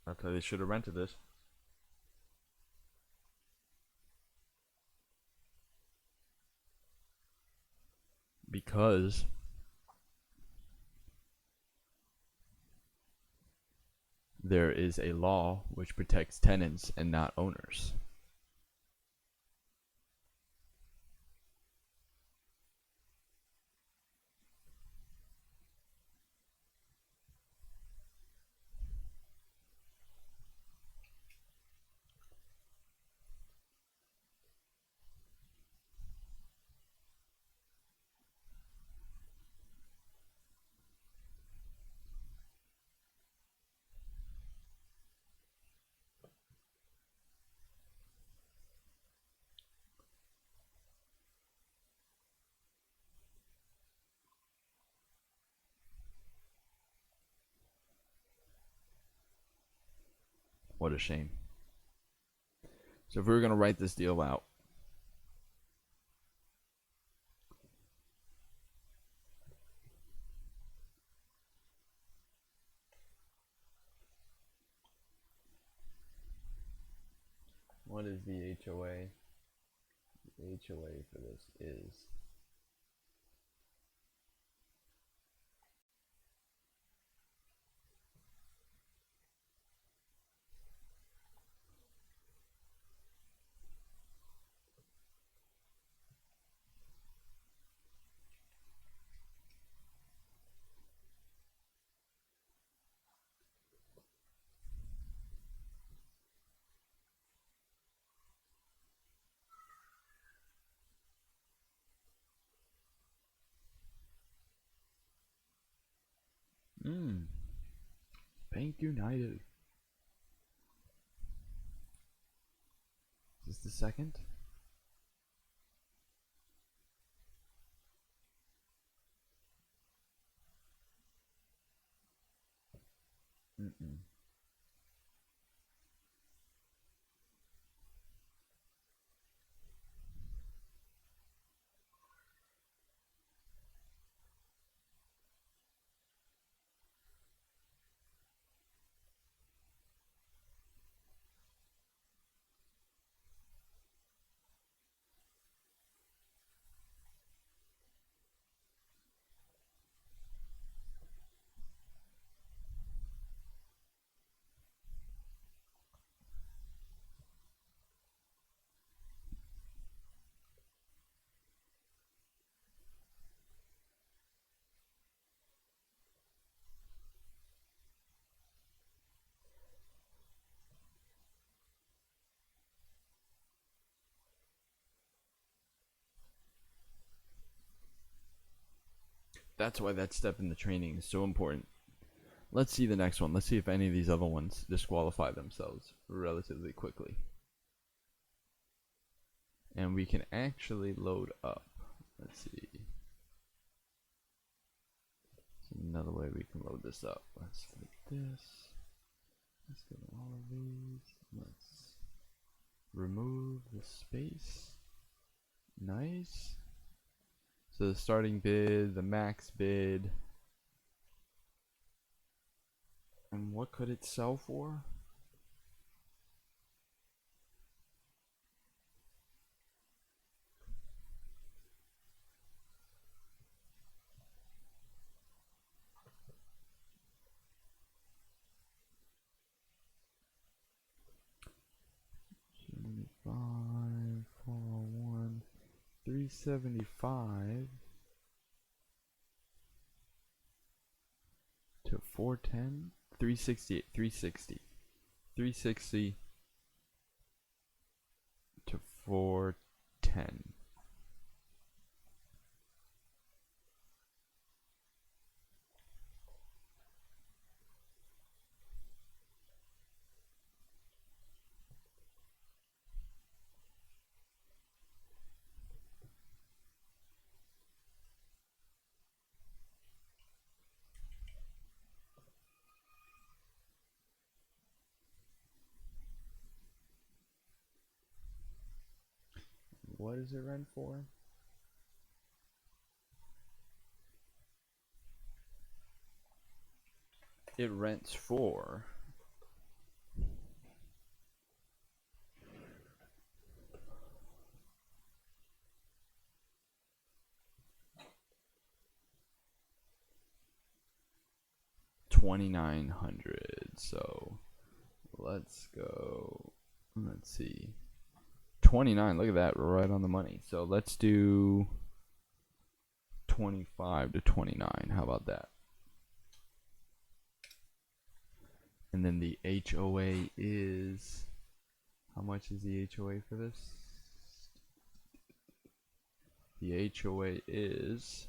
That's why they should have rented this. Because there is a law which protects tenants and not owners. What a shame. So if we were going to write this deal out, what is the HOA? The HOA for this is Bank United. Is this the second? Mm-mm. That's why that step in the training is so important. Let's see the next one. Let's see if any of these other ones disqualify themselves relatively quickly. And we can actually load up. Let's see. There's another way we can load this up. Let's click this. Let's go to all of these. Let's remove the space. Nice. So the starting bid, the max bid. And what could it sell for? $75, 401, $375 to 410, 368, 360, 360 to 410. What does it rent for? It rents for $2,900. So let's go. Let's see. 29. Look at that, right on the money. So let's do 25 to 29. How about that? And then the HOA is, how much is the HOA for this? The HOA is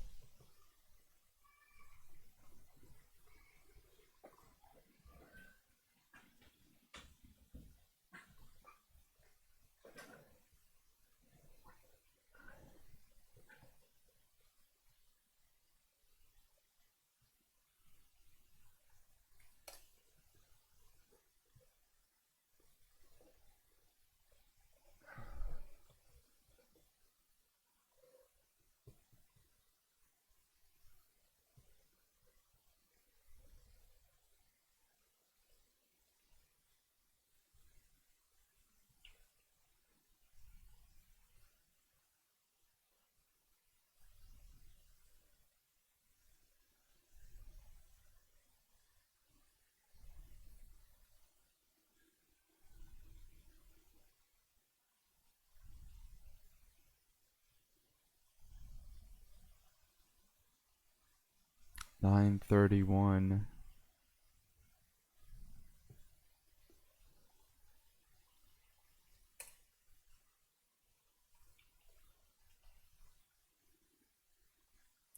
$931.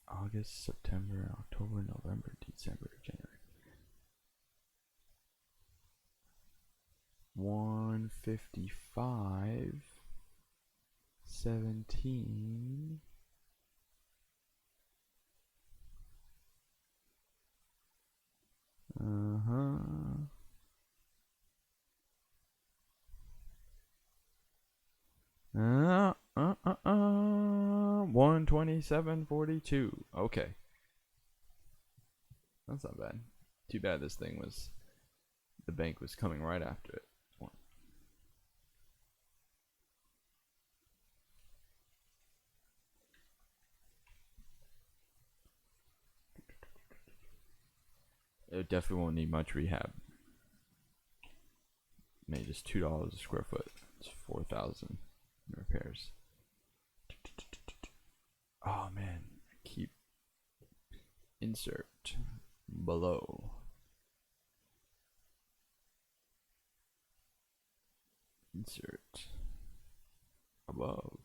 August, September, October, November, December, January. 155.17. Uh-huh. 127.42. Okay. That's not bad. Too bad this thing was, the bank was coming right after it. It definitely won't need much rehab. Maybe just $2 a square foot. It's 4,000 repairs. Oh man, keep insert below. Insert above.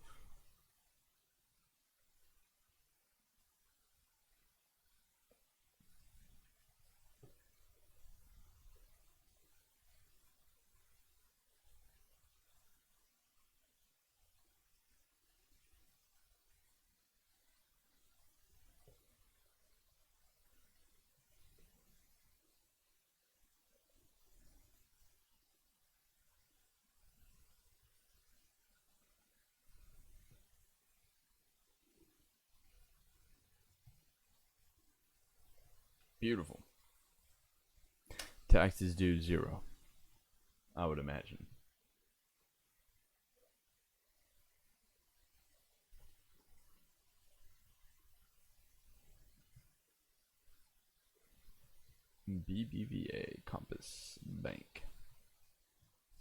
Beautiful. Taxes due 0, I would imagine. BBVA Compass Bank.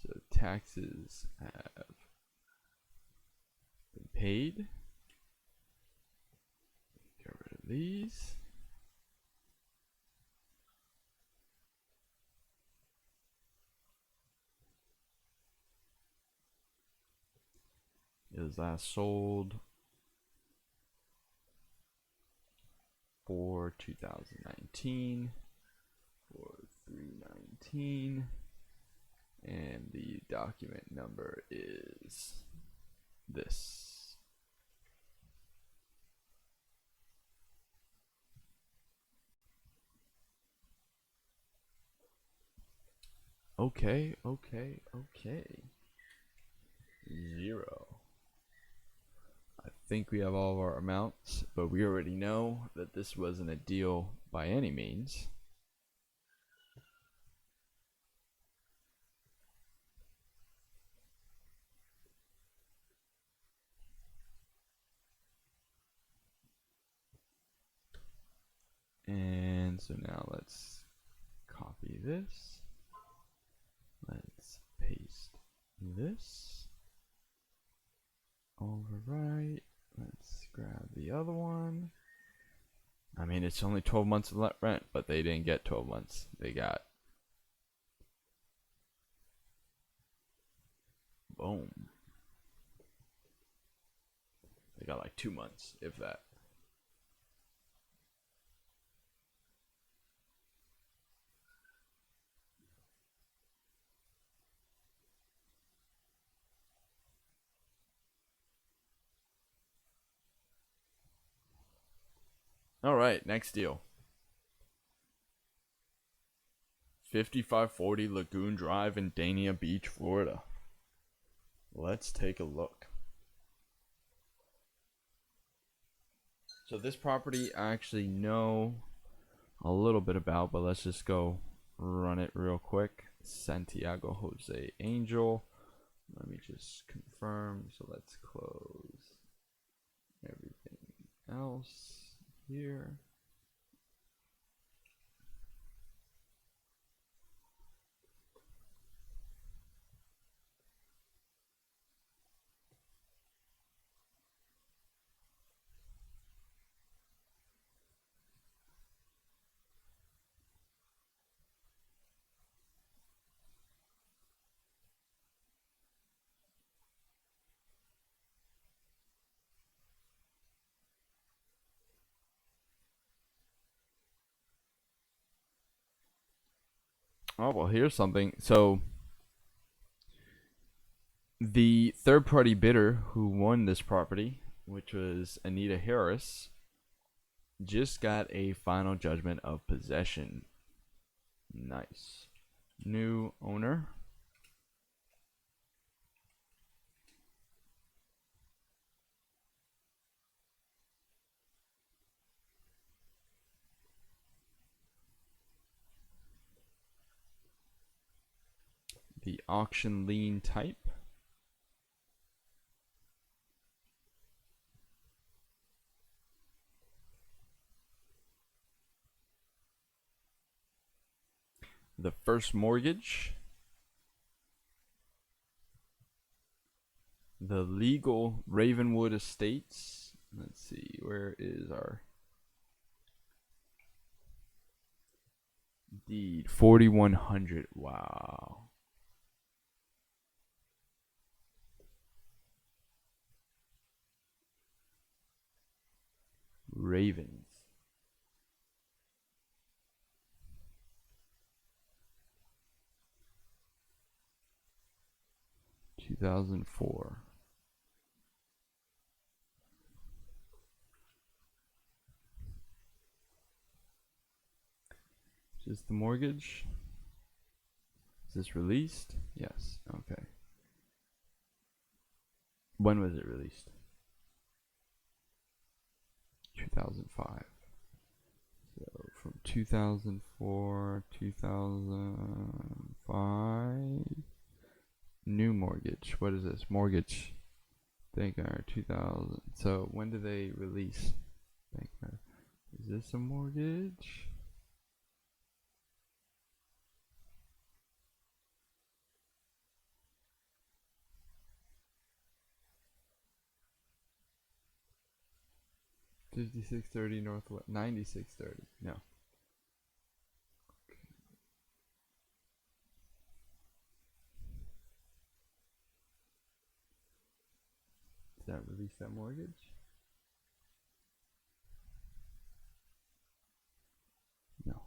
So taxes have been paid. Get rid of these. It was last sold for 2019 for 319, and the document number is this. Okay. 0. I think we have all of our amounts, but we already know that this wasn't a deal by any means. And so now let's copy this. Let's paste this. Overwrite. Let's grab the other one. I mean, it's only 12 months of rent, but they didn't get 12 months. They got, boom. They got like 2 months, if that. All right, next deal. 5540 Lagoon Drive in Dania Beach, Florida. Let's take a look. So this property I actually know a little bit about, but let's just go run it real quick. Santiago Jose Angel. Let me just confirm. So let's close everything else here. Oh, well, here's something. So The third party bidder who won this property, which was Anita Harris, just got a final judgment of possession. Nice. New owner. The auction lien type. The first mortgage. The legal Ravenwood Estates. Let's see, where is our deed? 4100. Wow. Ravens. $2,004. Is this the mortgage? Is this released? Yes. Okay. When was it released? 2005. So from 2004, 2005. New mortgage. What is this? Mortgage. Bank 2000. So when did they release? Bank. Is this a mortgage? $5630 Northwest. 9630. No. Okay. Does that release that mortgage? No.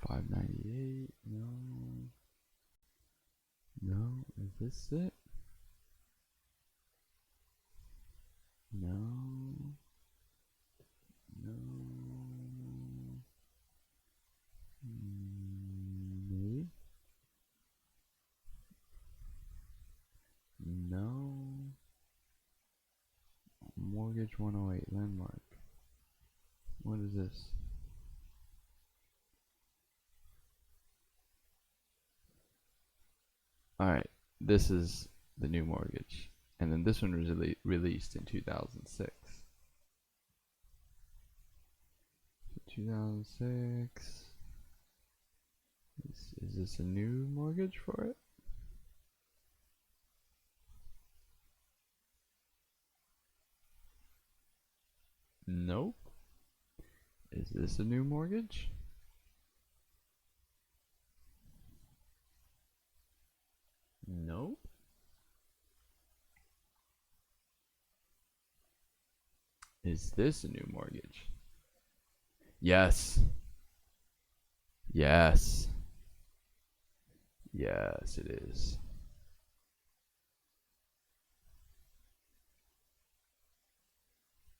598. No. No. Is this it? No. No. Maybe. No. Mortgage 108 landmark. What is this? Alright, this is the new mortgage. And then this one was released in 2006. 2006. Is this a new mortgage for it? Nope. Is this a new mortgage? Nope. Is this a new mortgage? Yes. Yes. Yes, it is.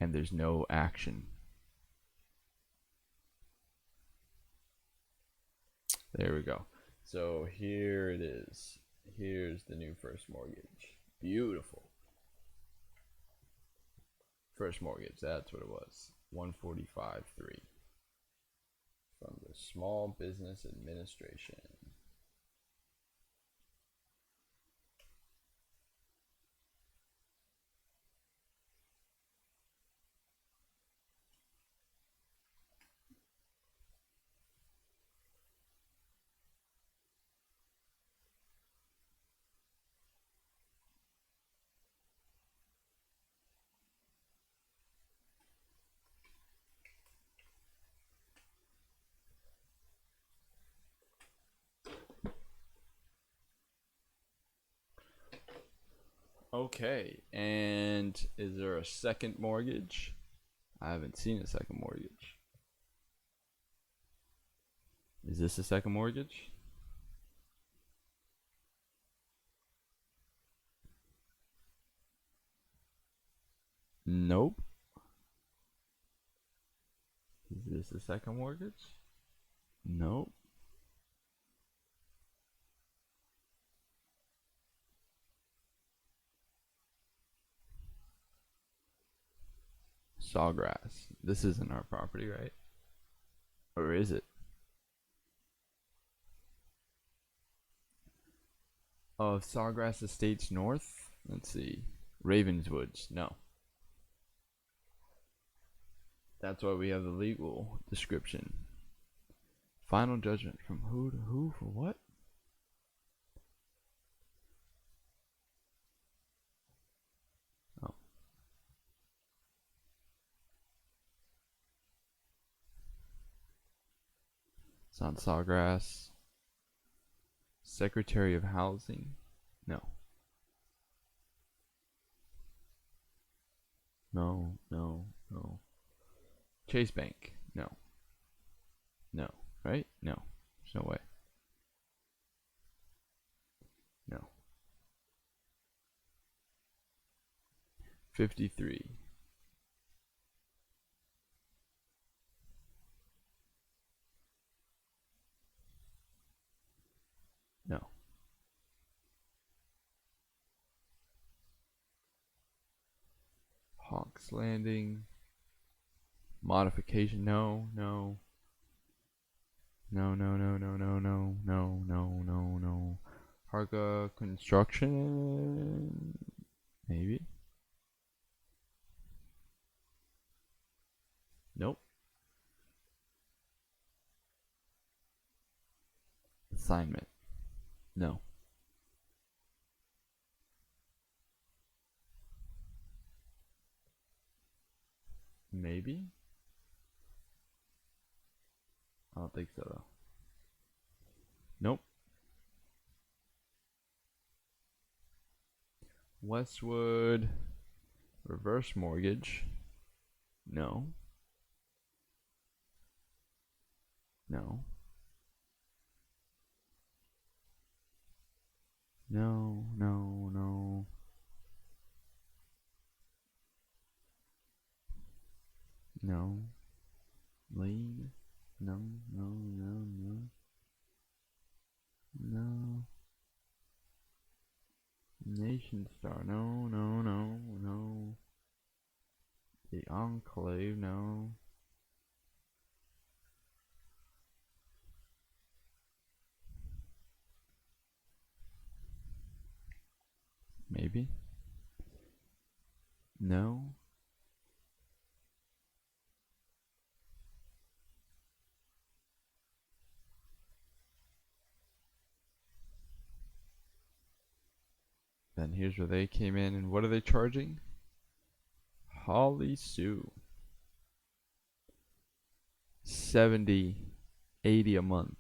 And there's no action. There we go. So here it is. Here's the new first mortgage. Beautiful. First mortgage, that's what it was. 145.3 from the Small Business Administration. Okay, and is there a second mortgage? I haven't seen a second mortgage. Is this a second mortgage? Nope. Is this a second mortgage? Nope. Sawgrass. This isn't our property, right? Or is it? Oh, Sawgrass Estates North? Let's see. Ravenswoods. No. That's why we have the legal description. Final judgment from who to who for what? Oh. It's on Sawgrass. Secretary of Housing? No. No, no, no. Chase Bank? No. No. Right? No. There's no way. No. 53. No. Hawks Landing. Modification? No, no. No, no, no, no, no, no, no, no, no, no. Harga Construction? Maybe? Nope. Assignment? No. Maybe? I don't think so though. Nope. Westwood Reverse Mortgage? No. No. No, no, no. No. Lane? No, no, no, no. No. Nation Star? No, no, no, no. The Enclave? No. Maybe? No. Then here's where they came in, and what are they charging? Holly Sue. 70, 80 a month.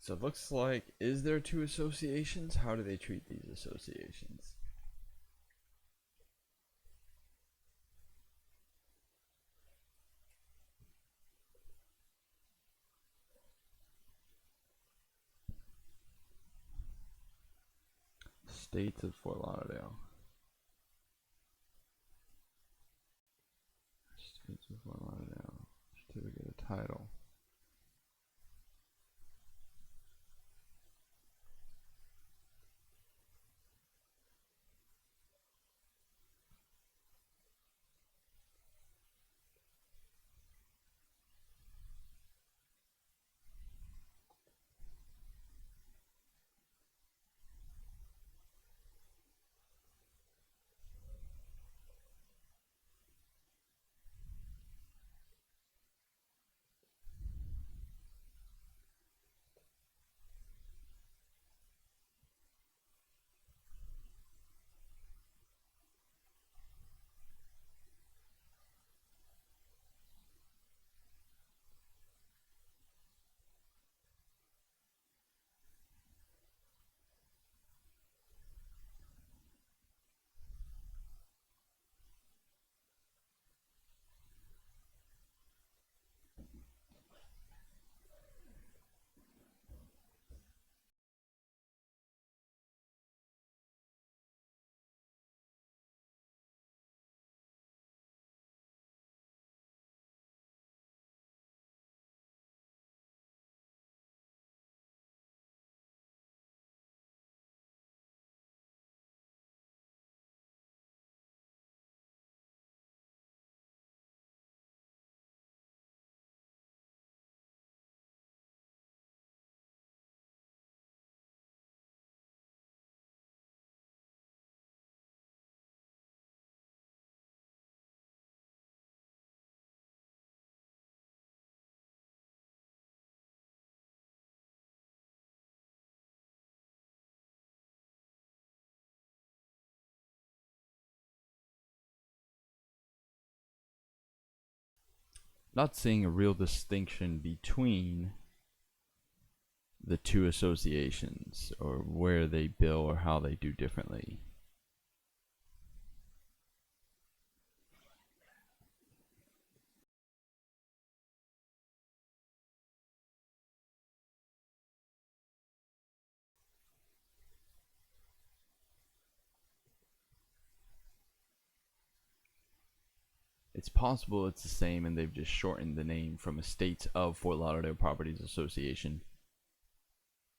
So it looks like, is there two associations? How do they treat these associations? States of Fort Lauderdale. States of Fort Lauderdale. Certificate of title. Not seeing a real distinction between the two associations, or where they bill or how they do differently. It's possible it's the same and they've just shortened the name from Estates of Fort Lauderdale Properties Association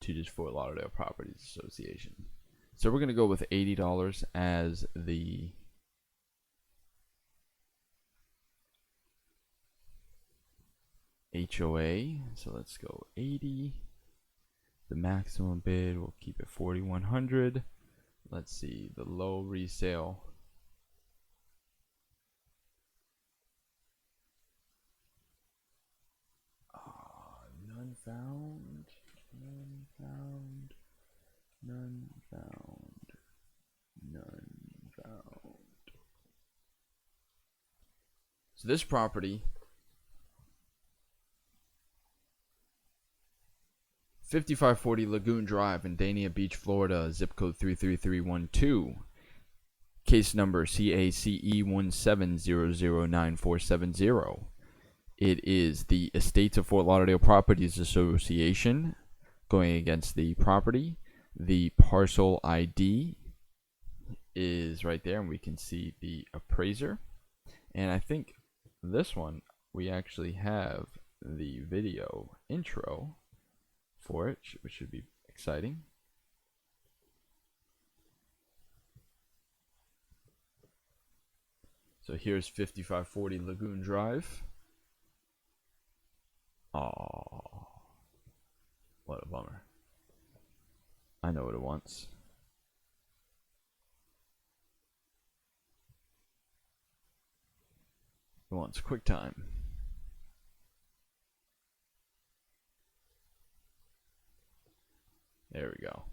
to just Fort Lauderdale Properties Association. So we're going to go with $80 as the HOA. So let's go 80. The maximum bid, we'll keep it 4,100. Let's see, the low resale. None found. None found. None found. None found. So this property, 5540 Lagoon Drive in Dania Beach, Florida, zip code 33312. Case number CACE17009470. It is the Estates of Fort Lauderdale Properties Association going against the property. The parcel ID is right there, and we can see the appraiser. And I think this one, we actually have the video intro for it, which should be exciting. So here's 5540 Lagoon Drive. Oh, what a bummer. I know what it wants. It wants QuickTime. There we go.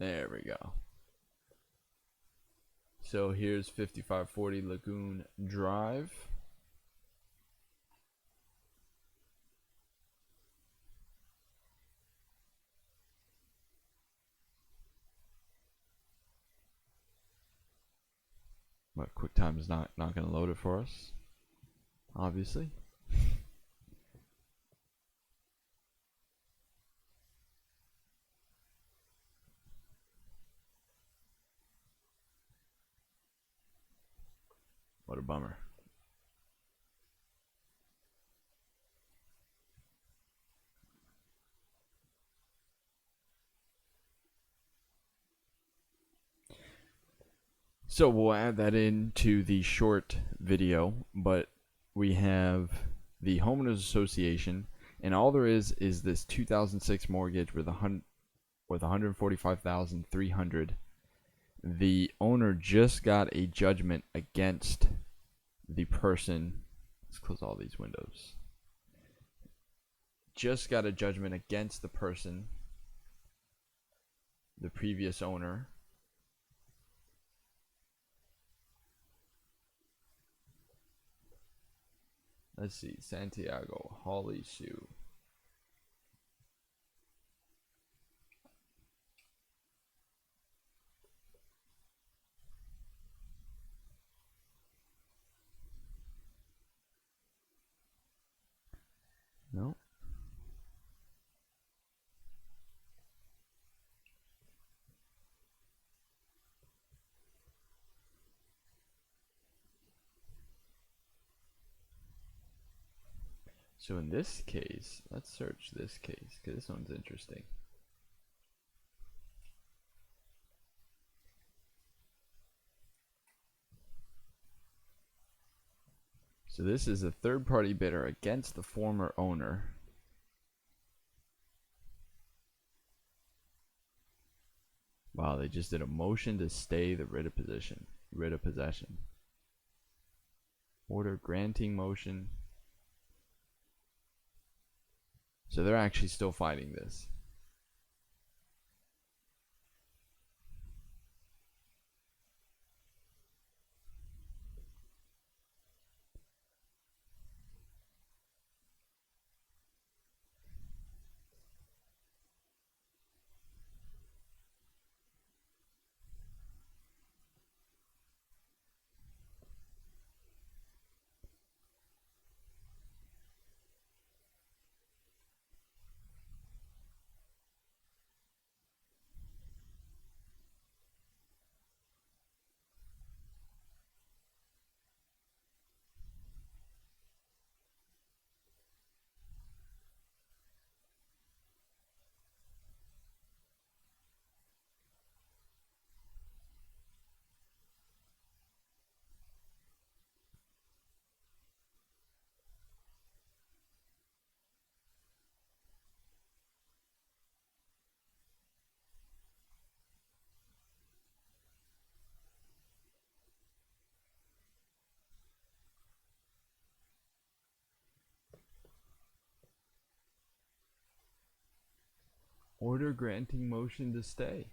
There we go. So here's 5540 Lagoon Drive. But QuickTime is not going to load it for us, obviously. What a bummer. So we'll add that into the short video, but we have the homeowners association, and all there is this 2006 mortgage with 145,300. The owner just got a judgment against the person. Let's close all these windows. Just got a judgment against the person, the previous owner. Let's see, Santiago, Holly Sue. No. So in this case, let's search this case because this one's interesting. So this is a third-party bidder against the former owner. Wow, they just did a motion to stay the writ of possession. Order granting motion. So they're actually still fighting this. Order granting motion to stay.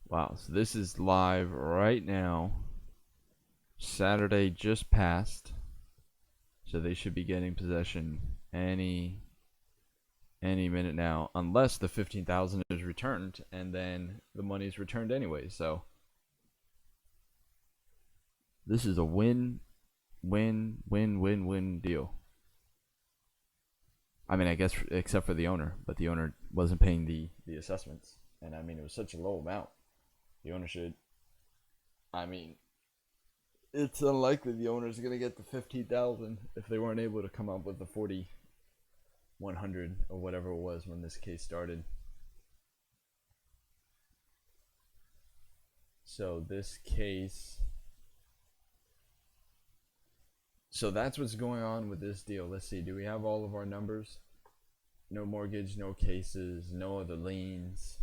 Wow, so this is live right now. Saturday just passed. So they should be getting possession any minute now, unless the 15,000 is returned, and then the money is returned anyway. So this is a win deal. I mean, I guess except for the owner, but the owner wasn't paying the assessments, and I mean it was such a low amount. The owner should. I mean, it's unlikely the owner's gonna get the 15,000 if they weren't able to come up with the 4,100 or whatever it was when this case started. So this case. So that's what's going on with this deal. Let's see. Do we have all of our numbers? No mortgage, no cases, no other liens.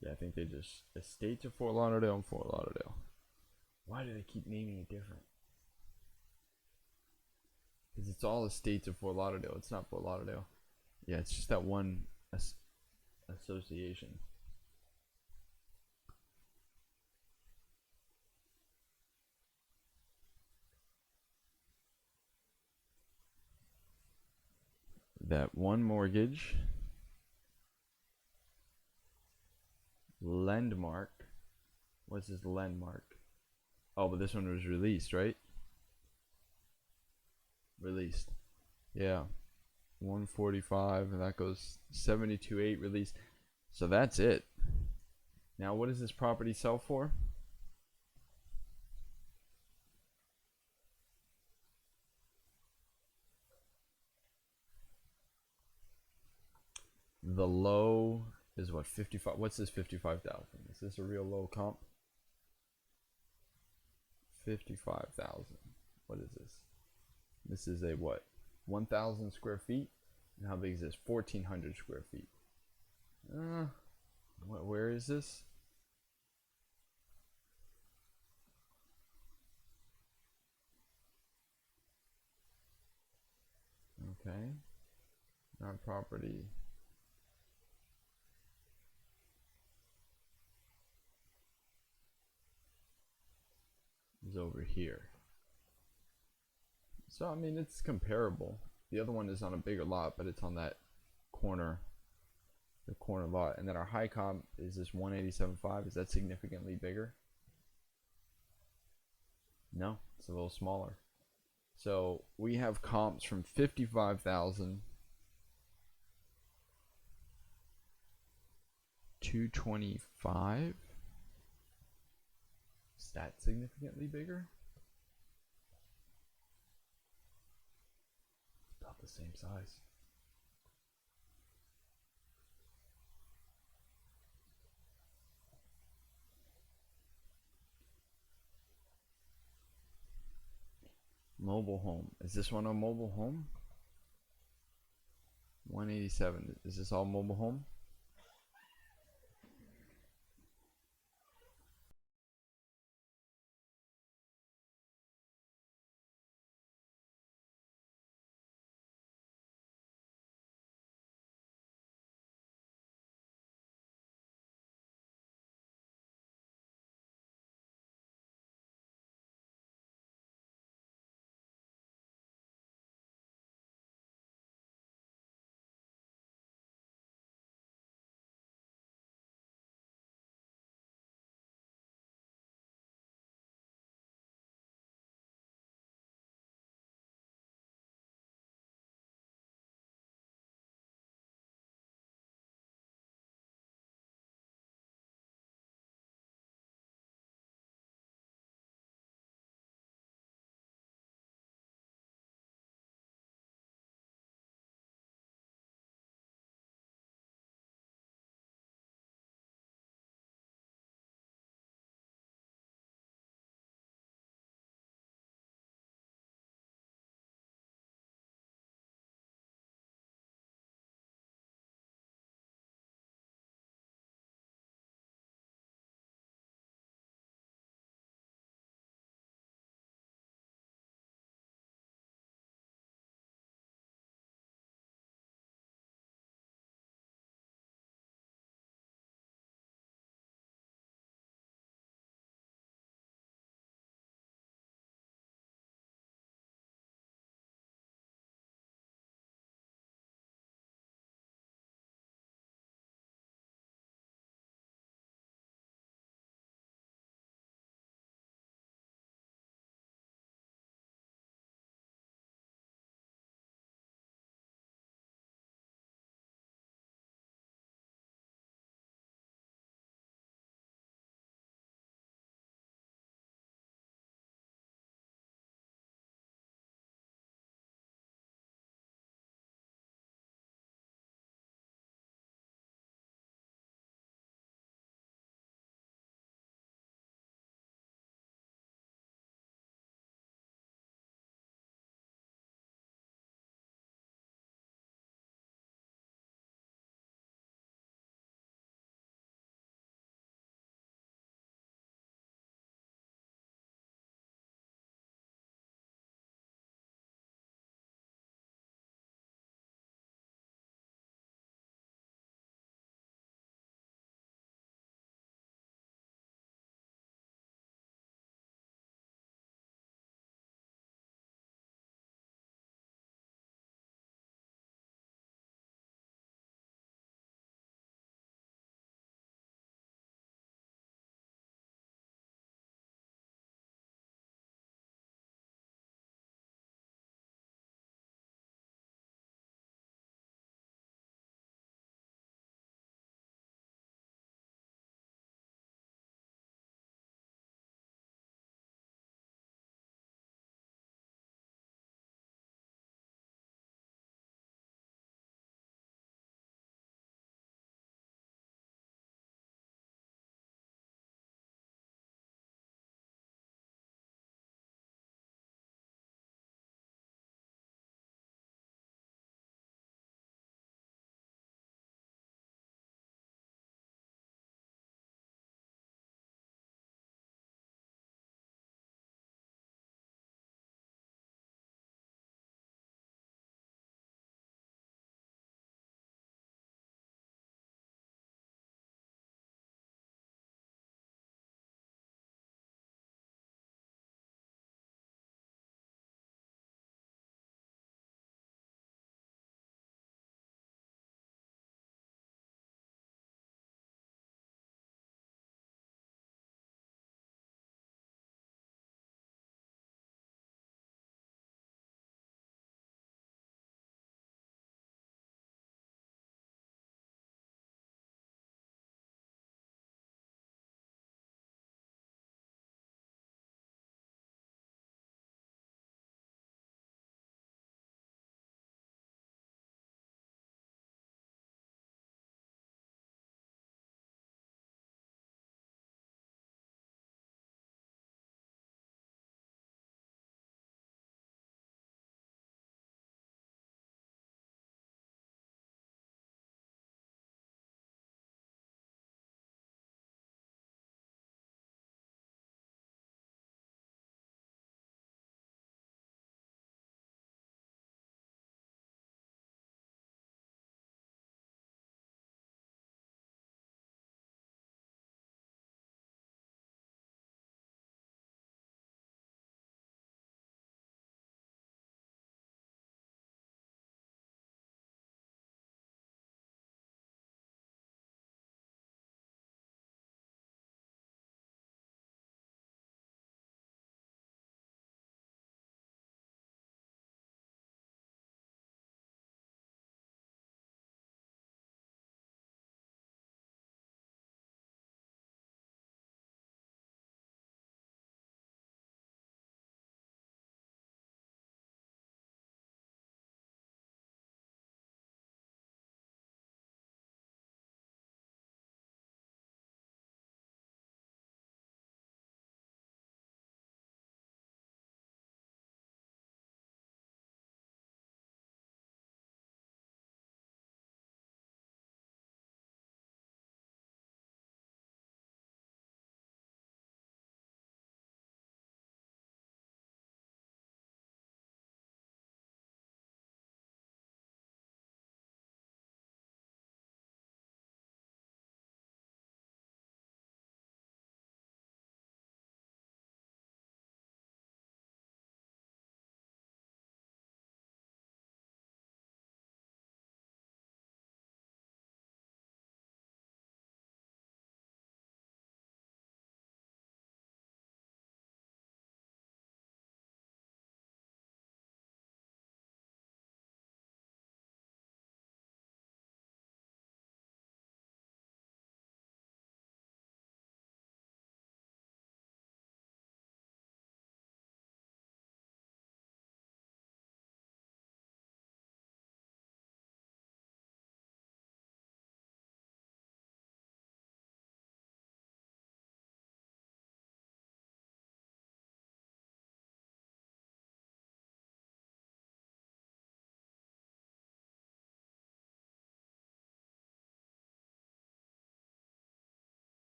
Yeah, I think they just estate to Fort Lauderdale and Fort Lauderdale. Why do they keep naming it different? Because it's all estates of Fort Lauderdale. It's not Fort Lauderdale. Yeah, it's just that one association. That one mortgage. Landmark. What's this landmark? Oh, but this one was released, right? Released. Yeah. 145, and that goes 72.8 released. So that's it. Now, what does this property sell for? The low is what, 55? What's this 55,000? Is this a real low comp? 55,000. What is this? This is a what? 1,000 square feet? And how big is this? 1,400 square feet. Where is this? Okay. Our property is over here. So, I mean, it's comparable. The other one is on a bigger lot, but it's on that corner, the corner lot. And then our high comp is this 187.5. Is that significantly bigger? No, it's a little smaller. So we have comps from 55,000 to 25. Is that significantly bigger? It's about the same size. Mobile home. Is this one a mobile home? 187. Is this all mobile home?